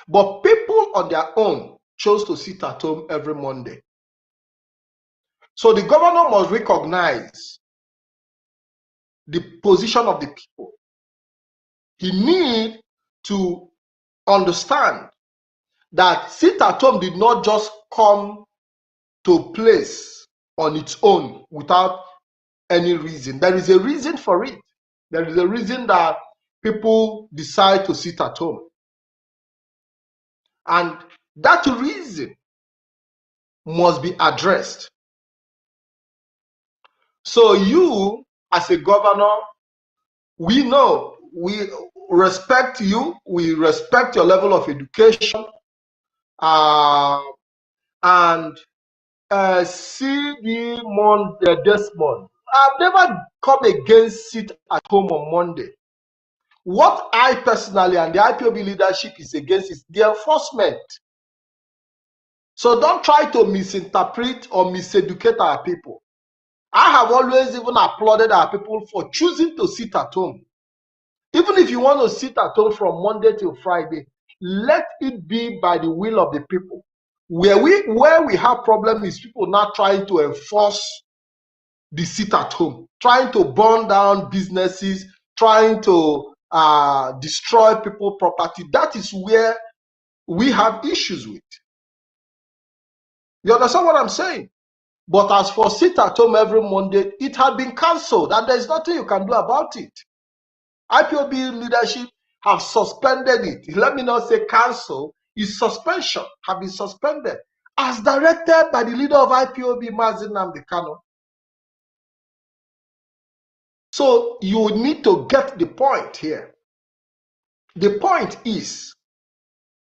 But people on their own chose to sit at home every Monday. So the governor must recognize the position of the people. He needs to understand that sit at home did not just come to place on its own without any reason. There is a reason for it. There is a reason that people decide to sit at home. And that reason must be addressed. So you, as a governor, we know, we respect you, we respect your level of education, and see this month. I've never come against sit at home on Monday. What I personally and the IPOB leadership is against is the enforcement. So don't try to misinterpret or miseducate our people. I have always even applauded our people for choosing to sit at home. Even if you want to sit at home from Monday till Friday, let it be by the will of the people. Where we have problem is people not trying to enforce the sit at home, trying to burn down businesses, trying to destroy people's property. That is where we have issues with. You understand what I'm saying? But as for sit at home every Monday, it had been cancelled, and there's nothing you can do about it. IPOB leadership have suspended it. Let me not say cancel. Its suspension have been suspended as directed by the leader of IPOB, Mazi Nnamdi Kanu. So you need to get the point here. The point is,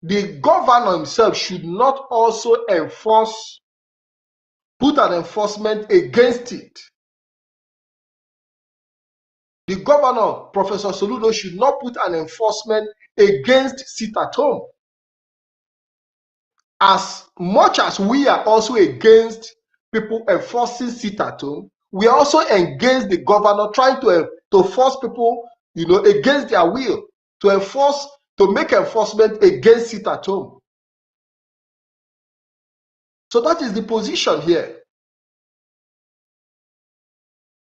the governor himself should not also put an enforcement against it. The governor, Professor Soludo, should not put an enforcement against sit at home. As much as we are also against people enforcing sit at home, we are also against the governor trying to force people, against their will, to make enforcement against sit at home. So that is the position here.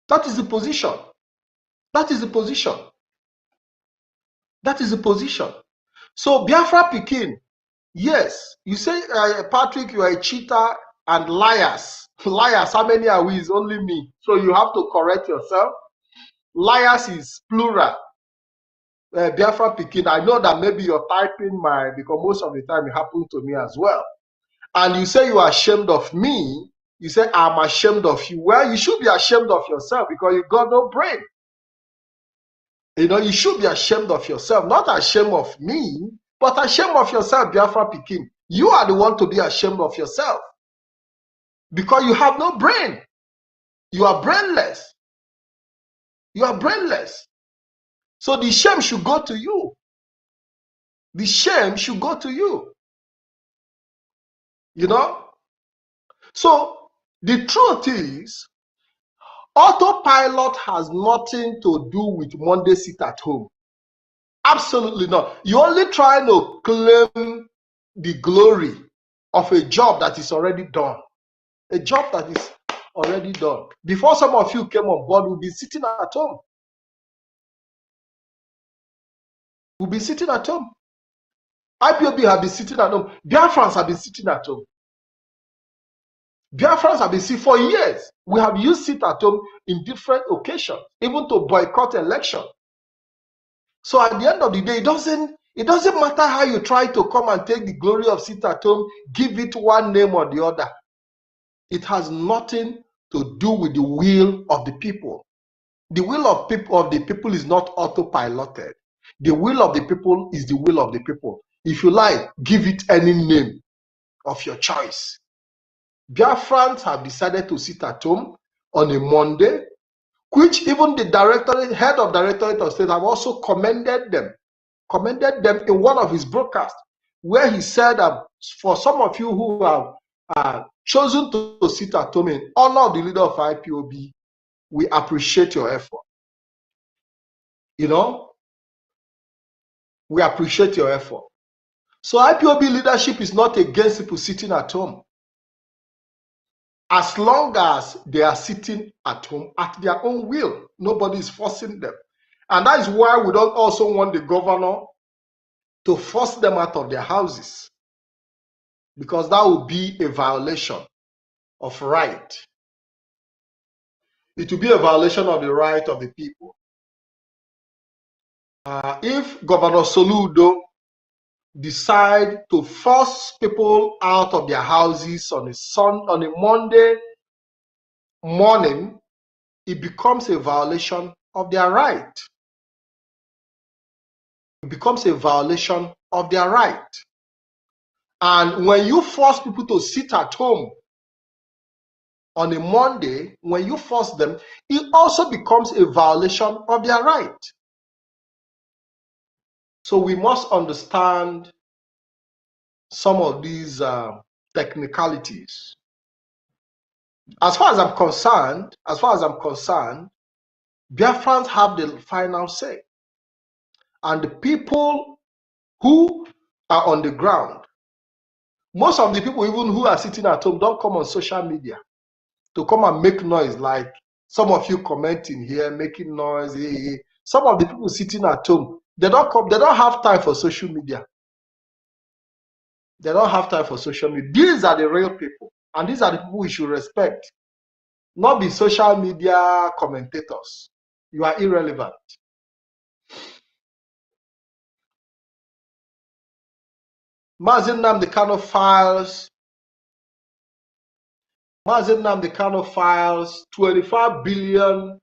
That is the position. That is the position. That is the position. So Biafra Pikin, yes, you say, Patrick, you are a cheater and liars. Liars, how many are we? It's only me. So you have to correct yourself. Liars is plural. Biafra Pikin, I know that maybe you're typing because most of the time it happens to me as well. And you say you are ashamed of me. You say, I'm ashamed of you. Well, you should be ashamed of yourself because you got no brain. You should be ashamed of yourself, not ashamed of me, but ashamed of yourself, Biafra Pikin. You are the one to be ashamed of yourself because you have no brain. You are brainless. You are brainless. So the shame should go to you. The shame should go to you. You know? So the truth is, autopilot has nothing to do with Monday sit at home. Absolutely not. You're only trying to claim the glory of a job that is already done. A job that is already done. Before some of you came on board, we'll be sitting at home. We'll be sitting at home. IPOB have been sitting at home. BIAFRANs have been sitting at home. BIAFRANs have been sitting for years. We have used sit at home in different occasions, even to boycott election. So at the end of the day, it doesn't matter how you try to come and take the glory of sit at home, give it one name or the other. It has nothing to do with the will of the people. The will of the people is not autopiloted. The will of the people is the will of the people. If you like, give it any name of your choice. BIAFRANs have decided to sit at home on a Monday, which even the head of Directorate of State have also commended them in one of his broadcasts, where he said, for some of you who have chosen to sit at home in honor of the leader of IPOB, we appreciate your effort. You know, we appreciate your effort. So IPOB leadership is not against people sitting at home, as long as they are sitting at home at their own will. Nobody is forcing them. And that is why we don't also want the governor to force them out of their houses, because that would be a violation of right. It will be a violation of the right of the people. If Governor Soludo decide to force people out of their houses on a Monday morning, it becomes a violation of their right. It becomes a violation of their right. And when you force people to sit at home on a Monday, when you force them, it also becomes a violation of their right. So we must understand some of these technicalities. As far as I'm concerned, BIAFRANs have the final say. And the people who are on the ground, most of the people even who are sitting at home don't come on social media to come and make noise like some of you commenting here, making noise. Some of the people sitting at home, they don't have time for social media. They don't have time for social media. These are the real people, and these are the people we should respect, not the social media commentators. You are irrelevant. Mazi Nnamdi Kanu files 25 billion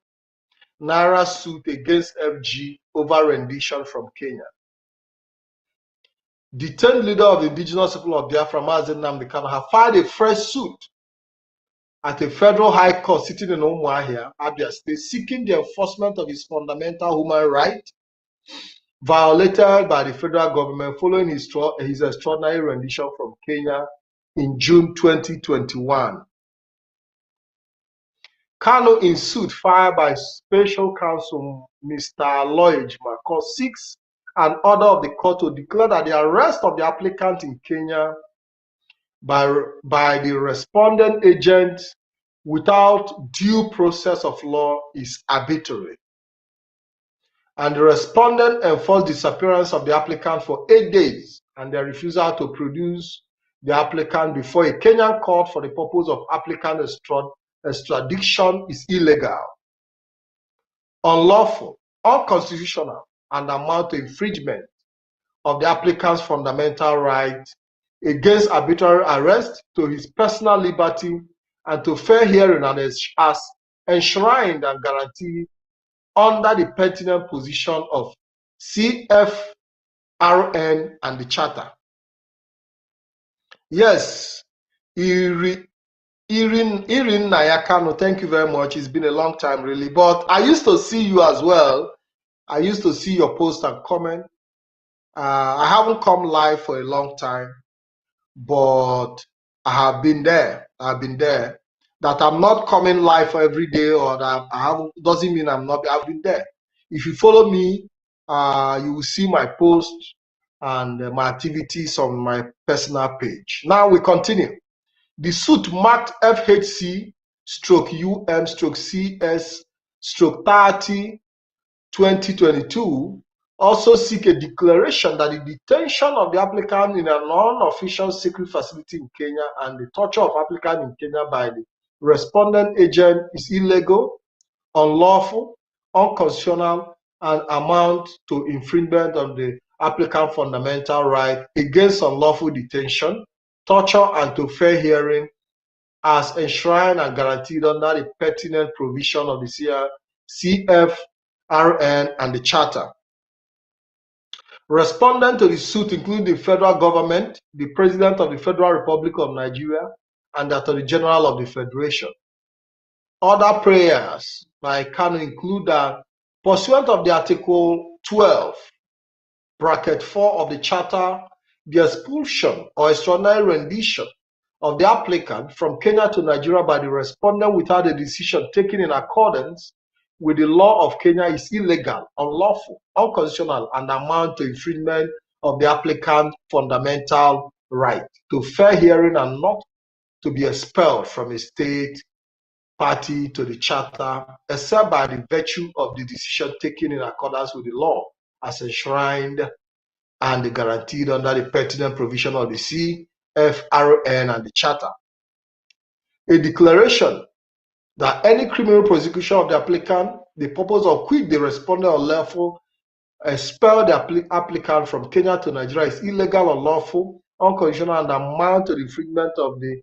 naira suit against FG over rendition from Kenya. Detained leader of the indigenous people of Biafra, Mazi Nnamdi Kanu, have filed a fresh suit at a federal high court sitting in Umuahia, Abia State, seeking the enforcement of his fundamental human right violated by the federal government following his extraordinary rendition from Kenya in June 2021. Kanu, in suit filed by Special Counsel Mr. Lloyd Marcos, seeks an order of the court to declare that the arrest of the applicant in Kenya by the respondent agent without due process of law is arbitrary, and the respondent enforced disappearance of the applicant for 8 days and their refusal to produce the applicant before a Kenyan court for the purpose of applicant extradition is illegal, unlawful, unconstitutional, and amount to infringement of the applicant's fundamental right against arbitrary arrest, to his personal liberty, and to fair hearing, and as enshrined and guaranteed under the pertinent position of CFRN and the Charter. Yes, Irene Nayakano, thank you very much. It's been a long time, really. But I used to see you as well. I used to see your post and comment. I haven't come live for a long time, but I have been there. I've been there. That I'm not coming live every day, or that I have doesn't mean I'm not. I've been there. If you follow me, you will see my posts and my activities on my personal page. Now we continue. The suit marked FHC stroke UM stroke CS stroke 30 2022 also seek a declaration that the detention of the applicant in a non-official secret facility in Kenya and the torture of applicant in Kenya by the respondent agent is illegal, unlawful, unconstitutional, and amount to infringement of the applicant fundamental right against unlawful detention, torture, and to fair hearing as enshrined and guaranteed under the pertinent provision of the CFRN and the Charter. Respondent to the suit include the federal government, the President of the Federal Republic of Nigeria, and the Attorney General of the Federation. Other prayers by Kanu include that pursuant of the Article 12, bracket 4 of the Charter, the expulsion or extraordinary rendition of the applicant from Kenya to Nigeria by the respondent without a decision taken in accordance with the law of Kenya is illegal, unlawful, unconstitutional, and amount to infringement of the applicant's fundamental right to fair hearing and not to be expelled from a state party to the charter, except by the virtue of the decision taken in accordance with the law as enshrined and guaranteed under the pertinent provision of the CFRN and the Charter. A declaration that any criminal prosecution of the applicant, the purpose of which the respondent or lawful expel the applicant from Kenya to Nigeria is illegal, unlawful, unconstitutional, and amount to the infringement of the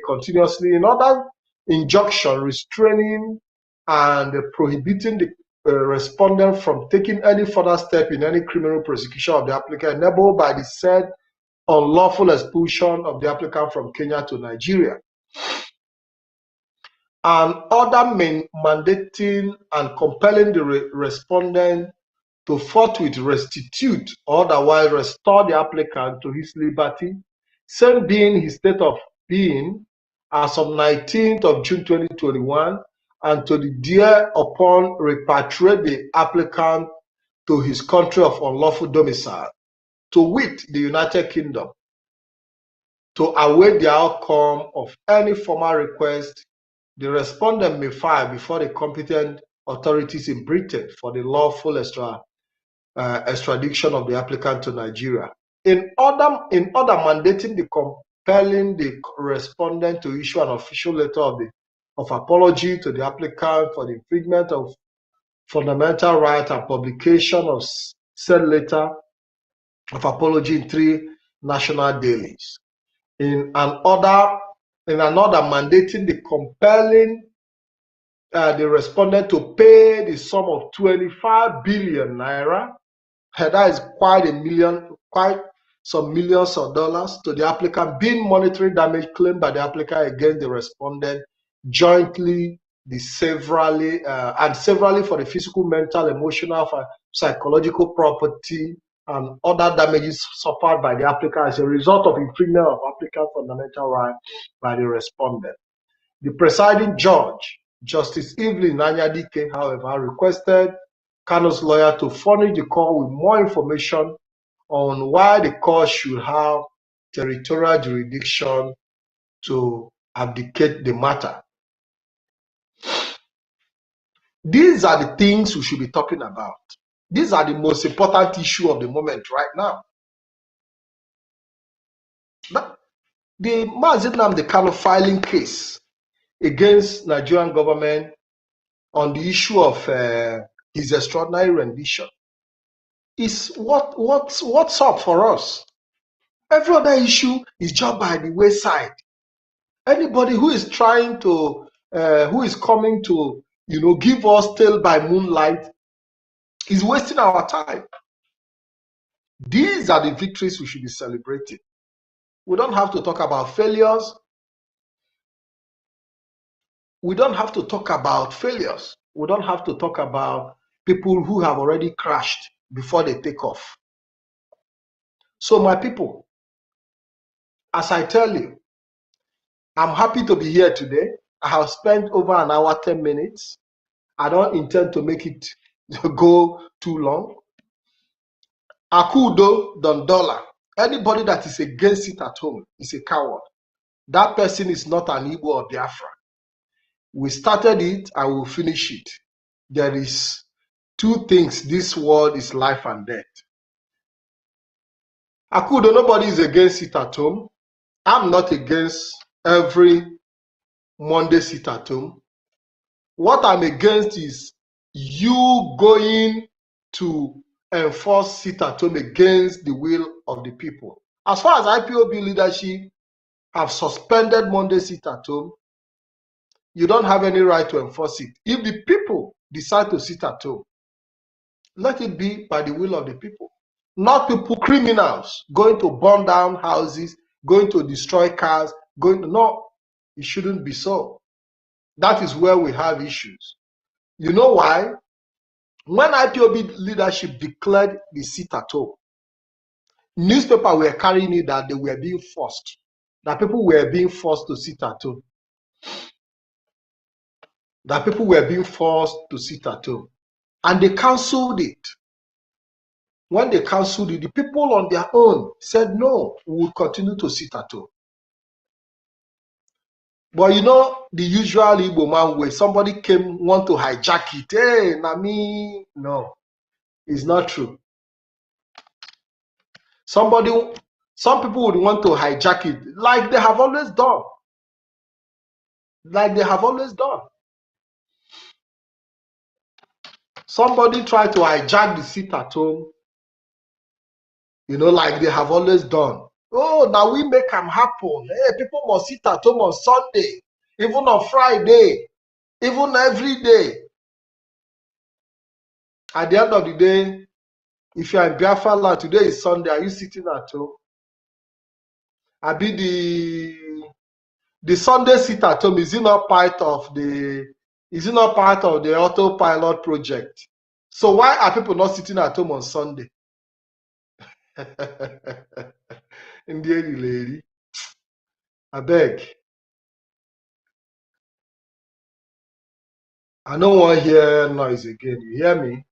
continuously in other injunction restraining and prohibiting the respondent from taking any further step in any criminal prosecution of the applicant enabled by the said unlawful expulsion of the applicant from Kenya to Nigeria. And order mandating and compelling the respondent to forthwith restitute or otherwise restore the applicant to his liberty, same being his state of being as of 19th of June 2021, and to the day upon repatriate the applicant to his country of unlawful domicile, to wit, the United Kingdom, to await the outcome of any formal request the respondent may file before the competent authorities in Britain for the lawful extradition of the applicant to Nigeria. In order mandating the compelling the respondent to issue an official letter of apology to the applicant for the infringement of fundamental right and publication of said letter of apology in 3 national dailies. In another mandating the compelling the respondent to pay the sum of 25 billion naira, that is quite some millions of dollars, to the applicant, being monetary damage claimed by the applicant against the respondent jointly, severally for the physical, mental, emotional, psychological property and other damages suffered by the applicant as a result of infringement of applicant fundamental right by the respondent. The presiding judge, Justice Evelyn Anyadike, however, requested Kanu's lawyer to furnish the court with more information on why the court should have territorial jurisdiction to abdicate the matter. These are the things we should be talking about. These are the most important issue of the moment right now. The Mazi Nnamdi Kanu filing case against Nigerian government on the issue of his extraordinary rendition is what's up for us. Every other issue is just by the wayside. Anybody who is trying to, who is coming to, give us tale by moonlight is wasting our time. These are the victories we should be celebrating. We don't have to talk about failures. We don't have to talk about failures. We don't have to talk about people who have already crashed before they take off. So my people, as I tell you, I'm happy to be here today. I have spent over an hour, 10 minutes. I don't intend to make it go too long. Akudo Dondola. Anybody that is against it at home is a coward. That person is not an Igbo or Biafra. We started it and we'll finish it. There is two things. This world is life and death. Akudo, nobody is against it at home. I'm not against every Monday sit at home. What I'm against is you going to enforce sit at home against the will of the people. As far as IPOB leadership have suspended Monday sit at home, you don't have any right to enforce it. If the people decide to sit at home, let it be by the will of the people. Not people, criminals, going to burn down houses, going to destroy cars, no, it shouldn't be so. That is where we have issues. You know why? When IPOB leadership declared the sit at home, newspapers were carrying it that they were being forced, that people were being forced to sit at home. That people were being forced to sit at home. And they cancelled it. When they cancelled it, the people on their own said, no, we will continue to sit at home. But you know, the usual Igbo man way, somebody want to hijack it. Hey, Nami, no, it's not true. Some people would want to hijack it, like they have always done. Like they have always done. Somebody tried to hijack the sit at home, you know, like they have always done. Oh, now we make them happen. Hey, people must sit at home on Sunday, even on Friday, even every day. At the end of the day, if you are in Biafra land, today is Sunday, are you sitting at home? I be the Sunday sit at home, is it not part of the autopilot project? So why are people not sitting at home on Sunday? Indian lady, I beg. I don't want to hear noise again. You hear me?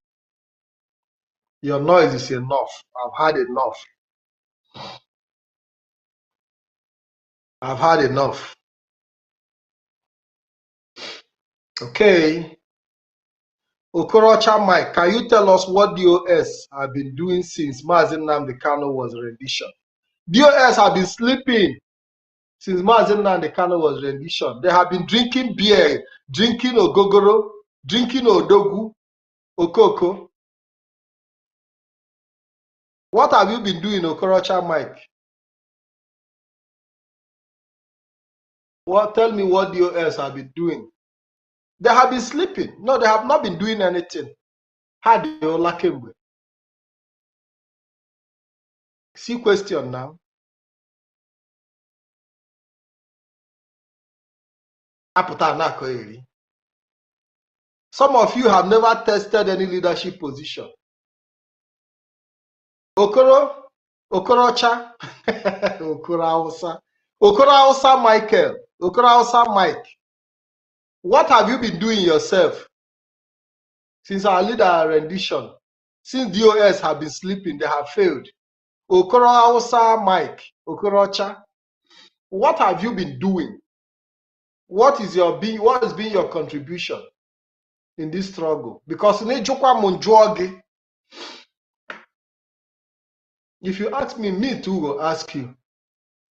Your noise is enough. I've had enough. I've had enough. Okay. Okorocha Mike, can you tell us what DOS have been doing since Mazi Nnamdi Kanu was rendition? DOS have been sleeping since Mazi Nnamdi Kanu was rendition. They have been drinking beer, drinking ogogoro, drinking odogu, okoko. What have you been doing, Okorocha Mike? Tell me what DOS have been doing. They have been sleeping. No, they have not been doing anything. How do you like him? See question now. Some of you have never tested any leadership position. Okorocha, Okorocha Michael, Okorocha Mike. What have you been doing yourself since our leader rendition? Since DOS have been sleeping, they have failed. Okorocha Mike, Okorocha, what have you been doing? What has been your contribution in this struggle? Because if you ask me too will ask you,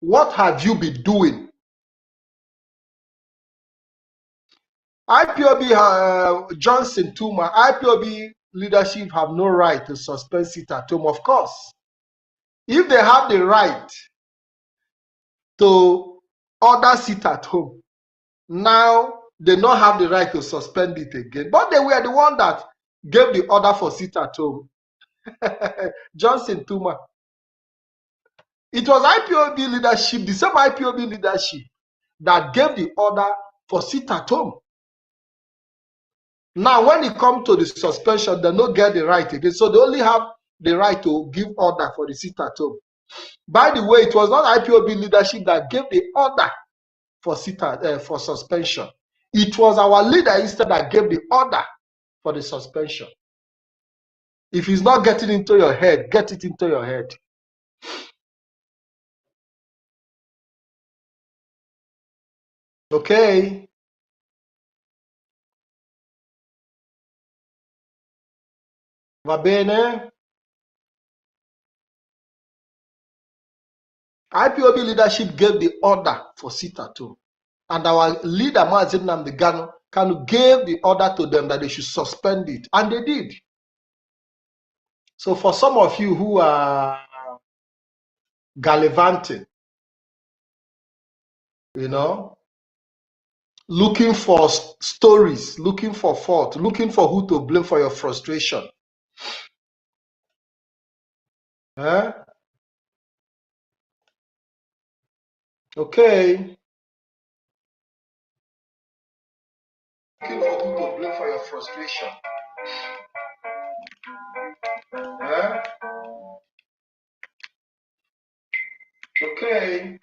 what have you been doing? IPOB Johnson Tuma, IPOB leadership have no right to suspend sit at home, of course. If they have the right to order sit at home, now they don't have the right to suspend it again. But they were the one that gave the order for sit at home. Johnson Tuma. It was IPOB leadership, the same IPOB leadership, that gave the order for sit at home. Now, when it comes to the suspension, they don't get the right again. So they only have the right to give order for the sit at home. By the way, it was not IPOB leadership that gave the order for for suspension. It was our leader instead that gave the order for the suspension. If it's not getting into your head, get it into your head. Okay. Va bene? IPOB leadership gave the order for sit-at-home. And our leader, Maazin Nnamdi Kanu, gave the order to them that they should suspend it. And they did. So for some of you who are gallivanting, you know, looking for stories, looking for fault, looking for who to blame for your frustration. Eh? Okay. Looking for who to blame for your frustration. Eh? Okay.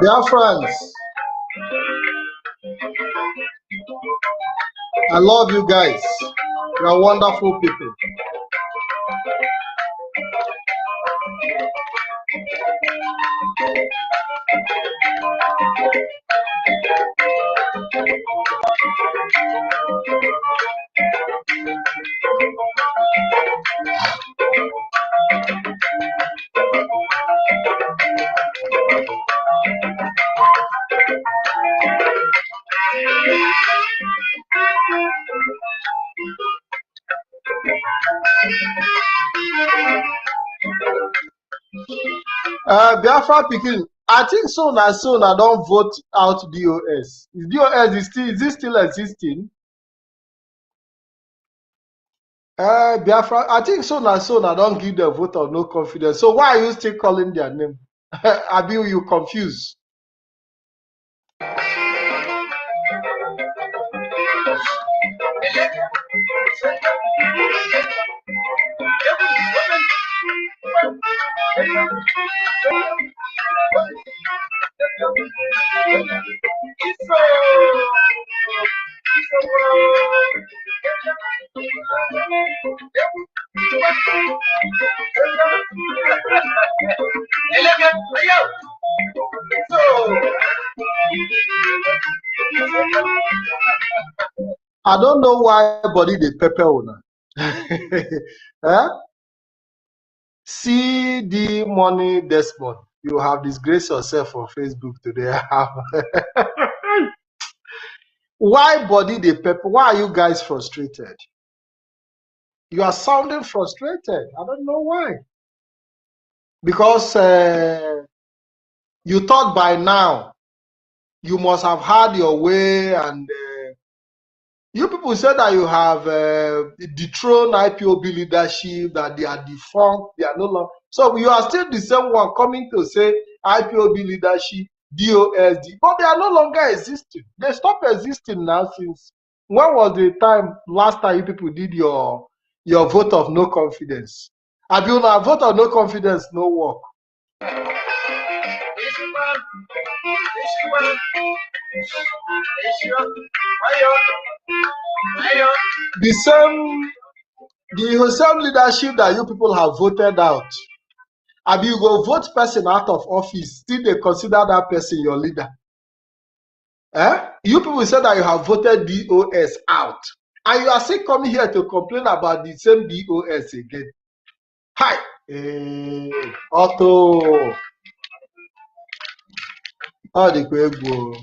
BIAFRANs, I love you guys. You are wonderful people. Biafra Pikin, I think soon as soon I don't vote out DOS. Is it still existing? Biafra, I think soon as soon I don't give the vote of no confidence. So why are you still calling their name? Abi, you confused? I don't know why body they pepper una. Eh? See the money Desmond. You have disgraced yourself on Facebook today. Why body they pepper? Why are you guys frustrated? You are sounding frustrated. I don't know why. Because you thought by now you must have had your way, and you people said that you have dethroned IPOB leadership, that they are defunct, they are no longer. So you are still the same one coming to say IPOB leadership, DOSD, but they are no longer existing. They stopped existing now since when was the time last time you people did your vote of no confidence? Have you now vote of no confidence no work? The same leadership that you people have voted out. Have you go vote person out of office, still they consider that person your leader? Eh? You people said that you have voted DOS out, and you are still coming here to complain about the same DOS again. Hi, Otto. How the go?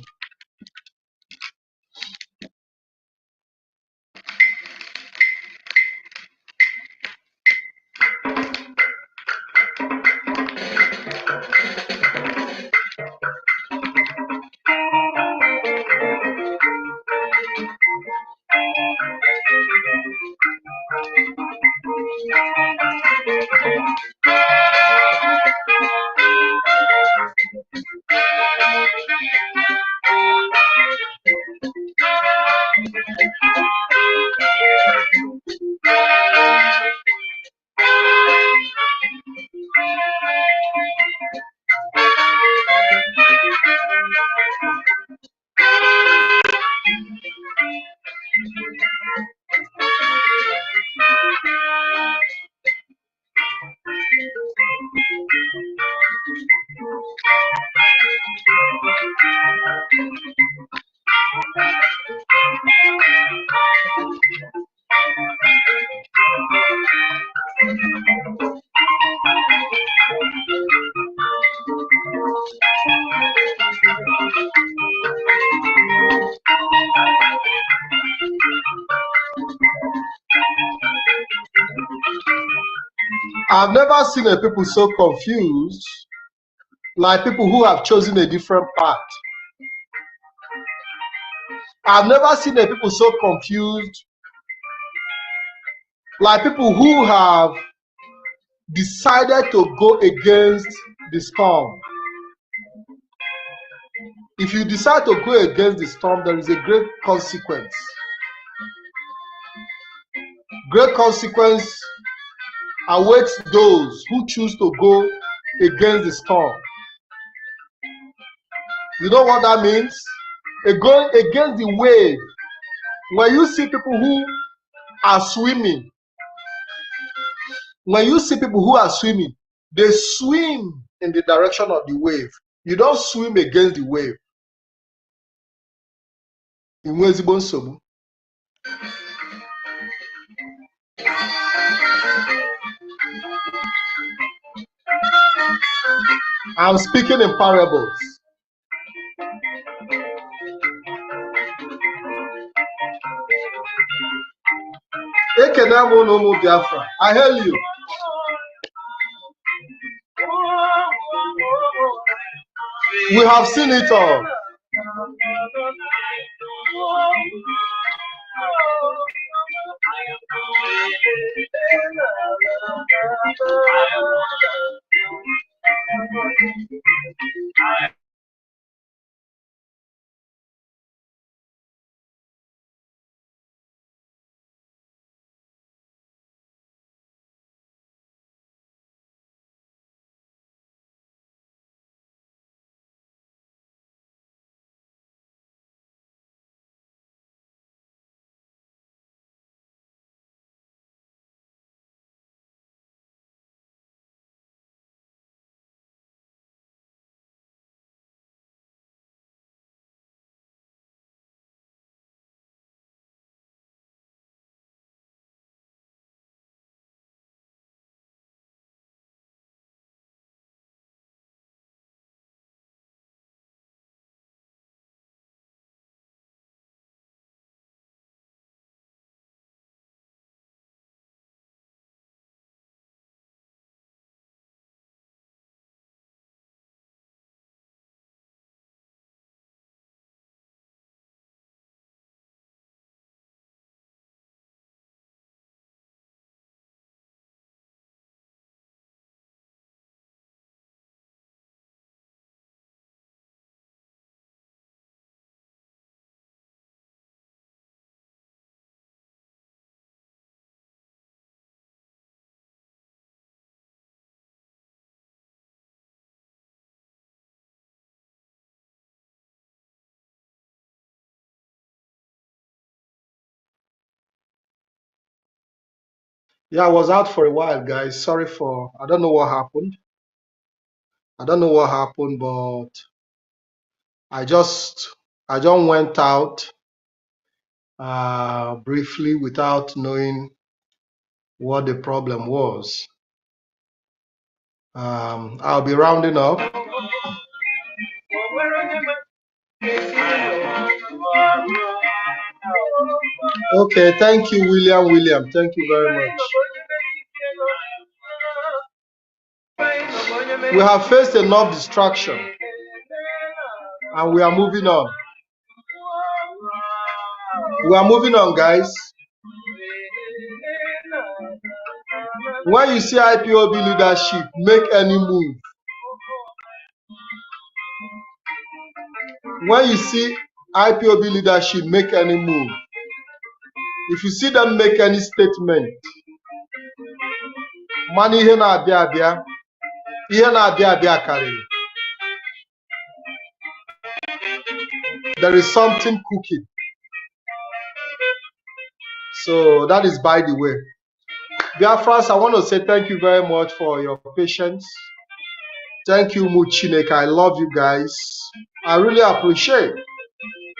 I've never seen a people so confused, like people who have chosen a different path. I've never seen a people so confused, like people who have decided to go against the storm. If you decide to go against the storm, there is a great consequence. Great consequence awaits those who choose to go against the storm. You know what that means? Going against the wave. When you see people who are swimming, they swim in the direction of the wave. You don't swim against the wave. I'm speaking in parables. Biafra. I hail you. We have seen it all. Yeah, I was out for a while, guys. Sorry for, I don't know what happened. I don't know what happened, but I just I just went out briefly without knowing what the problem was. I'll be rounding up. Okay, thank you, William. William, thank you very much. We have faced enough distraction and we are moving on. We are moving on, guys. When you see IPOB leadership make any move, when you see IPOB leadership make any move, if you see them make any statement, money ihe na-abịa abịa, ihe na-abịa abịa karịrị. There is something cooking. So that is by the way. BIAFRANs, I want to say thank you very much for your patience. Thank you, Muchineke. I love you guys. I really appreciate.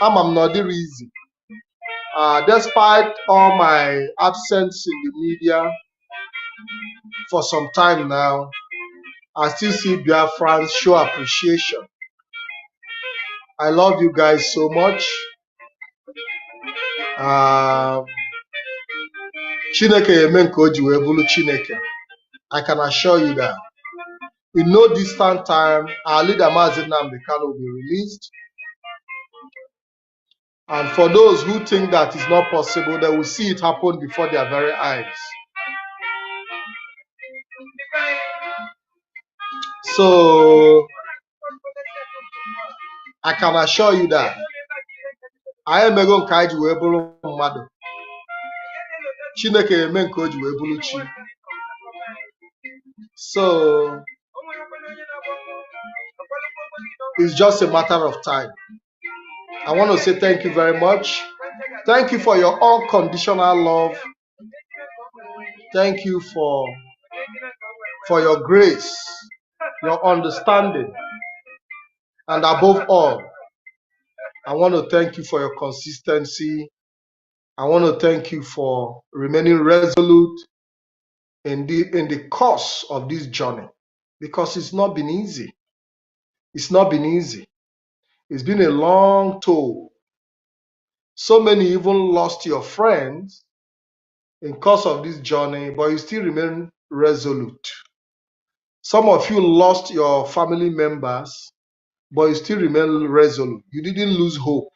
I'm not the reason. Despite all my absence in the media for some time now, I still see BIAFRANs show appreciation. I love you guys so much. Chineke emen ka o ji wee bụrụ Chineke. I can assure you that. In no distant time, our leader Mazi Nnamdi Kanu will be released. And for those who think that is not possible, they will see it happen before their very eyes. So I can assure you that I am going to wee bụrụ mmadụ. Chineke eme nke o ji wee bụrụ chi. So it's just a matter of time. I want to say thank you very much. Thank you for your unconditional love. Thank you for your grace, your understanding. And above all, I want to thank you for your consistency. I want to thank you for remaining resolute in the course of this journey, because it's not been easy. It's not been easy. It's been a long toll. So many even lost your friends in course of this journey, but you still remain resolute. Some of you lost your family members, but you still remain resolute. You didn't lose hope.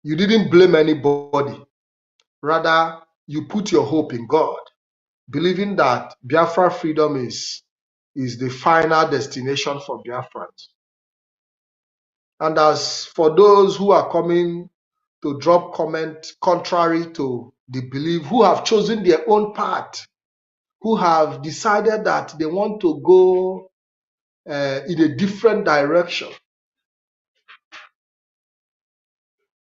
You didn't blame anybody. Rather, you put your hope in God, believing that Biafra freedom is the final destination for Biafrans. And as for those who are coming to drop comment contrary to the belief, who have chosen their own path, who have decided that they want to go in a different direction,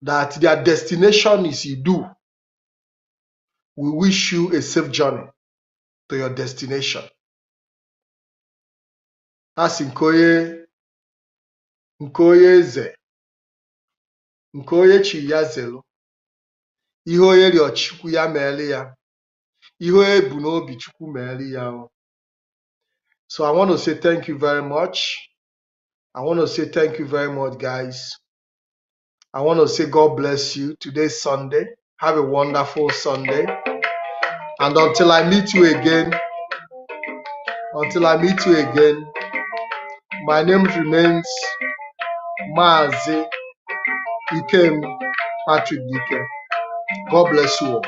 that their destination is Idu, we wish you a safe journey to your destination. As Nkoye Eze, Nkoye chi ya zelu, ihe onye rịọ Chukwu ya meele ya, ihe onye bu n'obi Chukwu meele ya. So I want to say thank you very much. I want to say thank you very much, guys. I want to say God bless you. Today's Sunday. Have a wonderful Sunday. And until I meet you again, my name remains Mazi Ikem Patrick Dike. God bless you all.